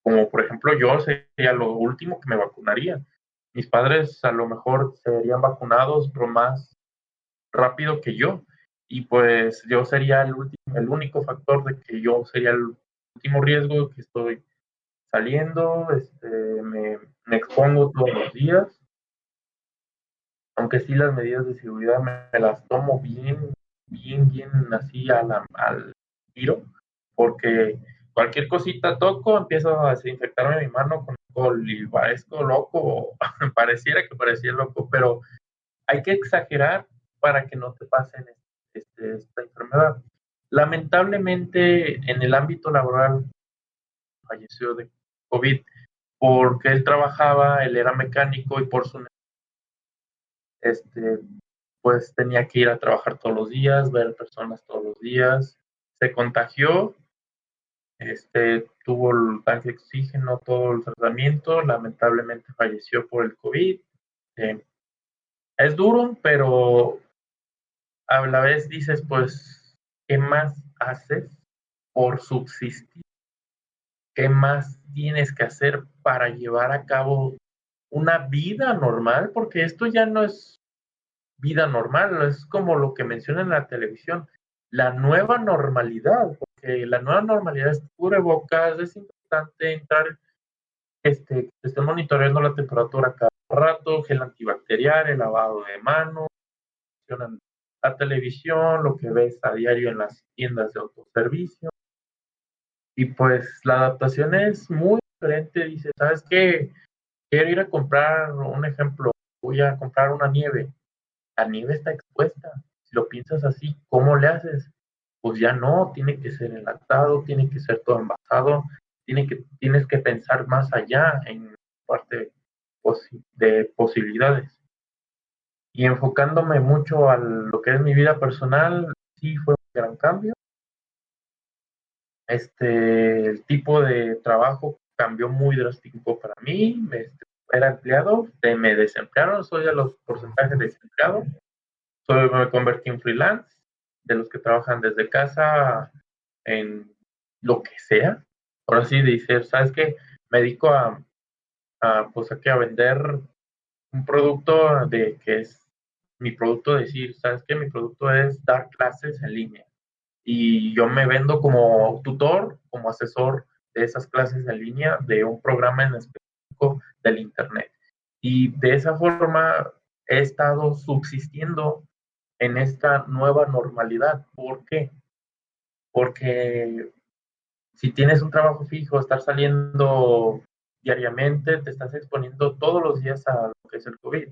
como por ejemplo yo, sería lo último que me vacunaría. Mis padres a lo mejor serían vacunados, pero más rápido que yo. Y pues yo sería el único factor de que yo sería el último riesgo que estoy saliendo, me expongo todos los días, aunque sí las medidas de seguridad me las tomo bien así al tiro, porque cualquier cosita toco, empiezo a desinfectarme mi mano con alcohol y parezco loco, pareciera que parecía loco, pero hay que exagerar para que no te pasen esta enfermedad. Lamentablemente, en el ámbito laboral, falleció de COVID porque él trabajaba, él era mecánico y por su este, pues tenía que ir a trabajar todos los días, ver personas todos los días. Se contagió, tuvo el tanque de oxígeno, todo el tratamiento, lamentablemente falleció por el COVID. Es duro, pero a la vez dices, pues, ¿qué más haces por subsistir? ¿Qué más tienes que hacer para llevar a cabo una vida normal? Porque esto ya no es vida normal, es como lo que menciona en la televisión, la nueva normalidad, porque la nueva normalidad es cubrebocas, es importante entrar, que estén monitoreando la temperatura cada rato, gel antibacterial, el lavado de manos, la televisión, lo que ves a diario en las tiendas de autoservicio. Y pues la adaptación es muy diferente. Dice, ¿sabes qué? Quiero ir a comprar, un ejemplo, voy a comprar una nieve. La nieve está expuesta. Si lo piensas así, ¿cómo le haces? Pues ya no, tiene que ser enlatado, tiene que ser todo envasado, tienes que pensar más allá en parte de posibilidades. Y enfocándome mucho a lo que es mi vida personal, sí fue un gran cambio. El tipo de trabajo cambió muy drástico para mí. Era empleado, me desemplearon, soy de los porcentajes de desempleado. Me convertí en freelance, de los que trabajan desde casa en lo que sea. Ahora sí, dice, ¿sabes qué? Me dedico pues aquí a vender un producto que es mi producto, decir, ¿sabes qué? Mi producto es dar clases en línea. Y yo me vendo como tutor, como asesor de esas clases en línea de un programa en específico del Internet. Y de esa forma he estado subsistiendo en esta nueva normalidad. ¿Por qué? Porque si tienes un trabajo fijo, estar saliendo diariamente, te estás exponiendo todos los días a lo que es el COVID.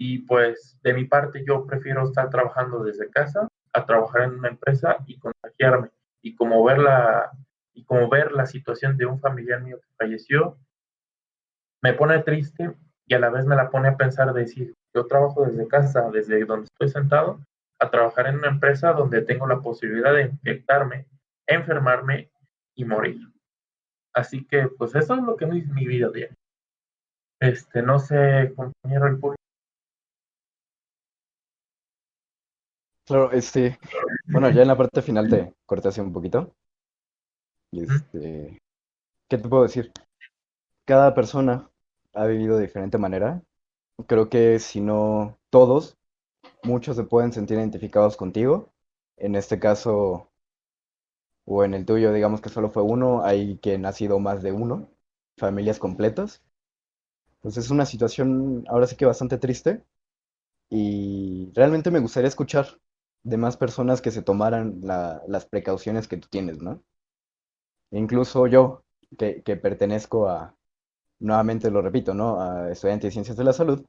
Y pues de mi parte yo prefiero estar trabajando desde casa a trabajar en una empresa y contagiarme. Y como ver la situación de un familiar mío que falleció, me pone triste y a la vez me la pone a pensar de decir, yo trabajo desde casa, desde donde estoy sentado, a trabajar en una empresa donde tengo la posibilidad de infectarme, enfermarme y morir. Así que pues eso es lo que es mi vida diaria. No sé, compañero del público. Claro, bueno, ya en la parte final te corté así un poquito. Y ¿qué te puedo decir? Cada persona ha vivido de diferente manera. Creo que si no todos, muchos se pueden sentir identificados contigo. En este caso, o en el tuyo, digamos que solo fue uno, hay quien ha sido más de uno, familias completas. Entonces es una situación ahora sí que bastante triste y realmente me gustaría escuchar de más personas que se tomaran las precauciones que tú tienes, ¿no? Incluso yo, que pertenezco a, nuevamente lo repito, ¿no? A estudiante de ciencias de la salud,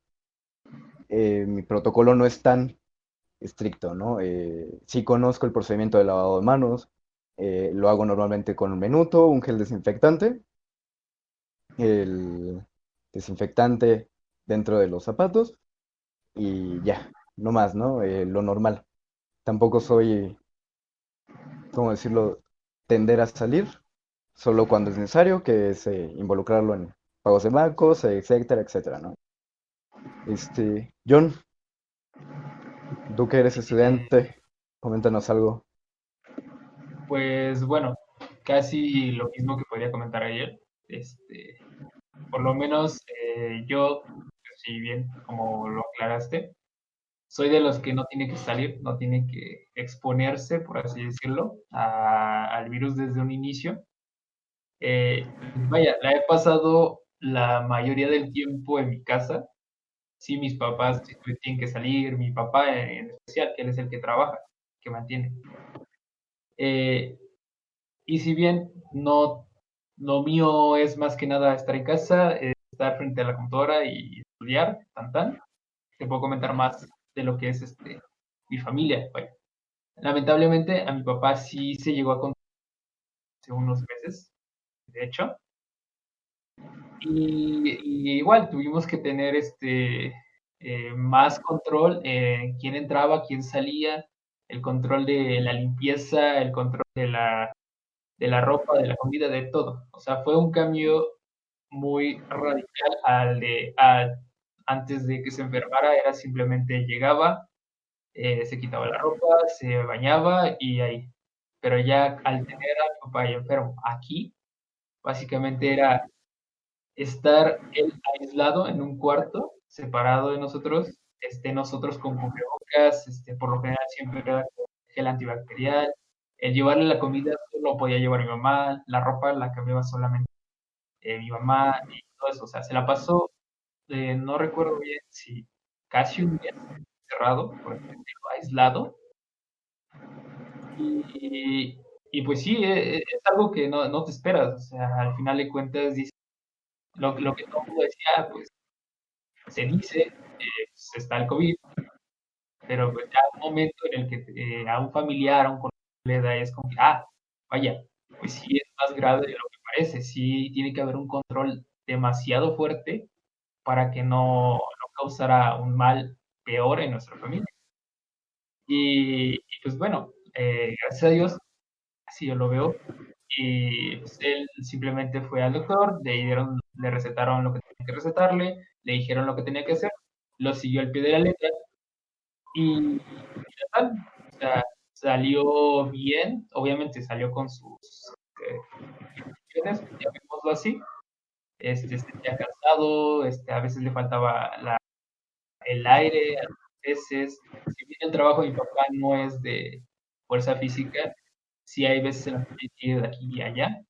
mi protocolo no es tan estricto, ¿no? Sí conozco el procedimiento de lavado de manos, lo hago normalmente con un menuto, un gel desinfectante, el desinfectante dentro de los zapatos y ya, no más, ¿no? Lo normal. Tampoco soy, ¿cómo decirlo?, tender a salir, solo cuando es necesario, que es involucrarlo en pagos de bancos, etcétera, etcétera, ¿no? John, tú que eres estudiante, coméntanos algo. Pues bueno, casi lo mismo que podía comentar ayer. Por lo menos yo, si bien como lo aclaraste, soy de los que no tiene que salir, no tiene que exponerse, por así decirlo, al virus desde un inicio. Vaya, la he pasado la mayoría del tiempo en mi casa. Sí, mis papás sí tienen que salir, mi papá en especial, que él es el que trabaja, que mantiene. Y si bien no lo mío es más que nada estar en casa, estar frente a la computadora y estudiar, tan tan. Te puedo comentar más de lo que es mi familia. Vaya. Lamentablemente a mi papá sí se llegó a contagiar hace unos meses, de hecho, y igual tuvimos que tener más control en quién entraba, quién salía, el control de la limpieza, el control de la ropa, de la comida, de todo. O sea, fue un cambio muy radical antes de que se enfermara, era simplemente llegaba, se quitaba la ropa, se bañaba y ahí. Pero ya al tener a mi papá ya enfermo aquí, básicamente era estar él aislado en un cuarto, separado de nosotros, nosotros con cubrebocas, por lo general siempre era con gel antibacterial, el llevarle la comida solo podía llevar mi mamá, la ropa la cambiaba solamente mi mamá y todo eso, o sea, se la pasó, no recuerdo bien si casi un mes cerrado, por así decirlo, aislado, y, y pues sí, es algo que no te esperas, o sea, al final de cuentas, lo que todo el mundo decía, pues se dice, pues, está el COVID, pero pues ya un momento en el que a un familiar, a un conocido le da, es como que, vaya, pues sí es más grave de lo que parece, sí tiene que haber un control demasiado fuerte para que no causara un mal peor en nuestra familia. Y pues bueno, gracias a Dios, así yo lo veo, y pues él simplemente fue al doctor, le recetaron lo que tenía que recetarle, le dijeron lo que tenía que hacer, lo siguió al pie de la letra y ya tal, o sea, salió bien, obviamente salió con sus imperfecciones, llamémoslo así, se sentía cansado, a veces le faltaba el aire, a veces, si bien el trabajo de mi papá no es de fuerza física, sí hay veces en las que tiene que ir de aquí y allá,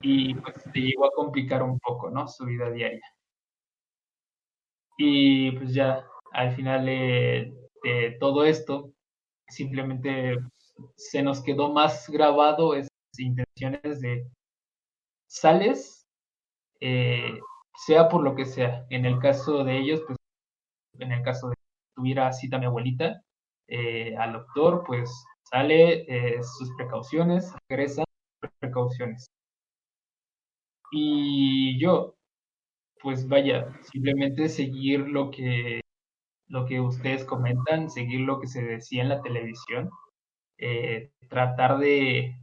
y pues se llegó a complicar un poco, ¿no? Su vida diaria. Y pues ya, al final de todo esto, simplemente se nos quedó más grabado esas intenciones de sales, eh, sea por lo que sea. En el caso de ellos, pues en el caso de que tuviera cita mi abuelita al doctor, pues sale sus precauciones, regresa precauciones. Y yo, pues vaya, simplemente seguir lo que ustedes comentan, seguir lo que se decía en la televisión, tratar de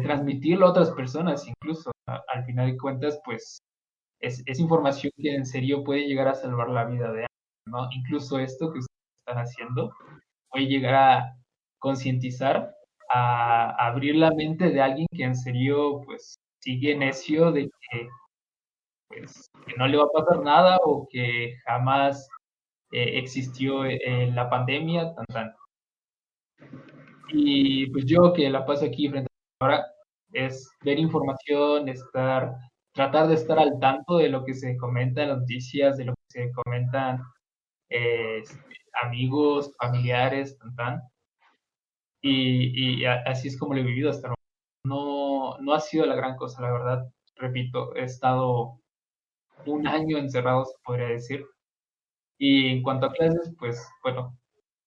transmitirlo a otras personas, incluso al final de cuentas, pues es información que en serio puede llegar a salvar la vida de alguien, ¿no? Incluso esto que ustedes están haciendo puede llegar a concientizar, a abrir la mente de alguien que en serio, pues, sigue necio de que, pues, que no le va a pasar nada o que jamás existió la pandemia, tan, tan. Y pues yo que la paso aquí frente a ahora es ver información, tratar de estar al tanto de lo que se comenta en las noticias, de lo que se comentan eh, amigos, familiares, tan, tan. Y así es como lo he vivido hasta ahora. No ha sido la gran cosa, la verdad. Repito, he estado un año encerrado, se podría decir. Y en cuanto a clases, pues bueno,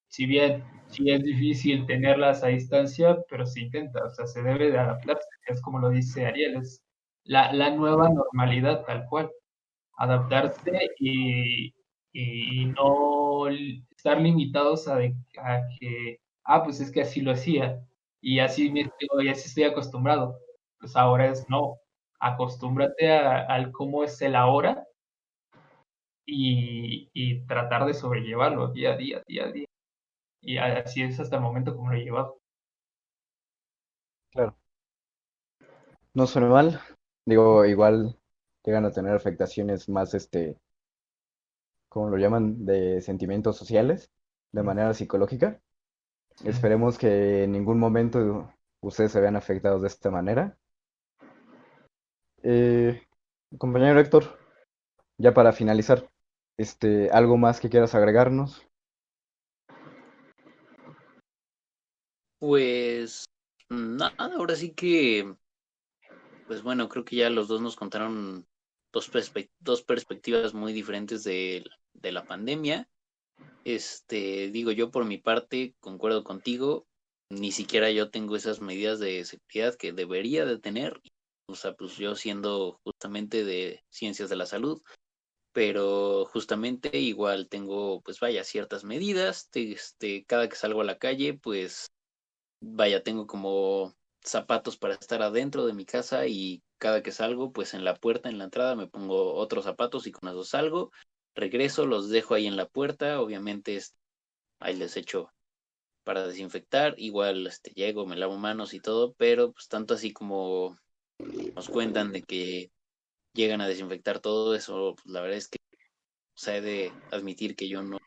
si bien sí es difícil tenerlas a distancia, pero se intenta, o sea, se debe de adaptarse, es como lo dice Ariel, es la nueva normalidad tal cual, adaptarse y no estar limitados a que, pues es que así lo hacía y y así estoy acostumbrado. Pues ahora es no, acostúmbrate al cómo es el ahora y tratar de sobrellevarlo día a día, día a día. Y así es hasta el momento como lo he llevado. Claro. No suena mal. Digo, igual llegan a tener afectaciones más, ¿cómo lo llaman? De sentimientos sociales, de manera psicológica. Esperemos que en ningún momento ustedes se vean afectados de esta manera. Eh, Compañero Héctor, ya para finalizar, ¿algo más que quieras agregarnos? Pues nada, ahora sí que pues bueno, creo que ya los dos nos contaron dos perspectivas muy diferentes de la pandemia. Digo, yo por mi parte concuerdo contigo, ni siquiera yo tengo esas medidas de seguridad que debería de tener, o sea, pues yo siendo justamente de ciencias de la salud, pero justamente igual tengo, pues vaya, ciertas medidas, cada que salgo a la calle, pues vaya, tengo como zapatos para estar adentro de mi casa y cada que salgo, pues en la puerta, en la entrada, me pongo otros zapatos y con esos salgo, regreso, los dejo ahí en la puerta, obviamente ahí les echo para desinfectar, igual llego, me lavo manos y todo, pero pues tanto así como nos cuentan de que llegan a desinfectar todo eso, pues la verdad es que, o sea, he de admitir que yo no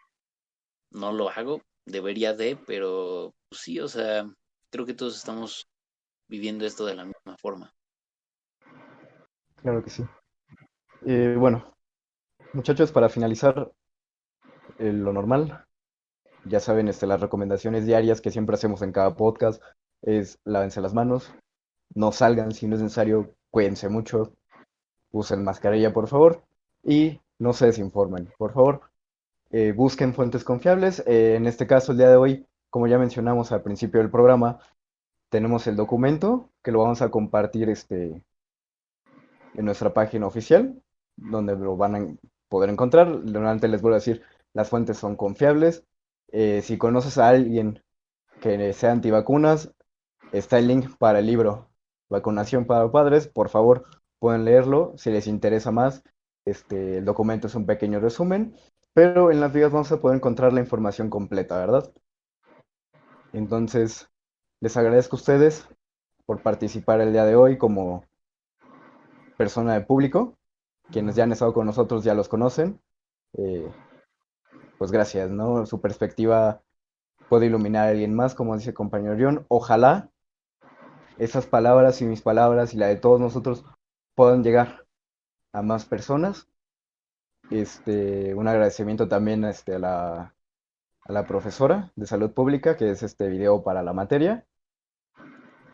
lo hago, debería de, pero pues, sí, o sea, creo que todos estamos viviendo esto de la misma forma. Claro que sí. Bueno, muchachos, para finalizar lo normal, ya saben, las recomendaciones diarias que siempre hacemos en cada podcast es lávense las manos, no salgan si no es necesario, cuídense mucho, usen mascarilla, por favor, y no se desinformen, por favor. Busquen fuentes confiables. En este caso, el día de hoy, como ya mencionamos al principio del programa, tenemos el documento que lo vamos a compartir en nuestra página oficial, donde lo van a poder encontrar. Normalmente les vuelvo a decir, las fuentes son confiables. Si conoces a alguien que sea antivacunas, está el link para el libro Vacunación para Padres. Por favor, pueden leerlo si les interesa más. El documento es un pequeño resumen, pero en las vías vamos a poder encontrar la información completa, ¿verdad? Entonces, les agradezco a ustedes por participar el día de hoy como persona de público. Quienes ya han estado con nosotros ya los conocen. Eh, pues gracias, ¿no? Su perspectiva puede iluminar a alguien más, como dice el compañero Orión. Ojalá esas palabras y mis palabras y la de todos nosotros puedan llegar a más personas. Un agradecimiento también a la profesora de salud pública, que es este video para la materia.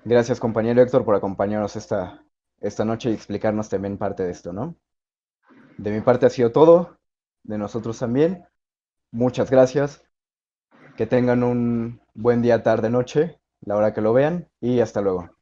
Gracias, compañero Héctor, por acompañarnos esta noche y explicarnos también parte de esto, ¿no? De mi parte ha sido todo, de nosotros también. Muchas gracias. Que tengan un buen día, tarde, noche, la hora que lo vean y hasta luego.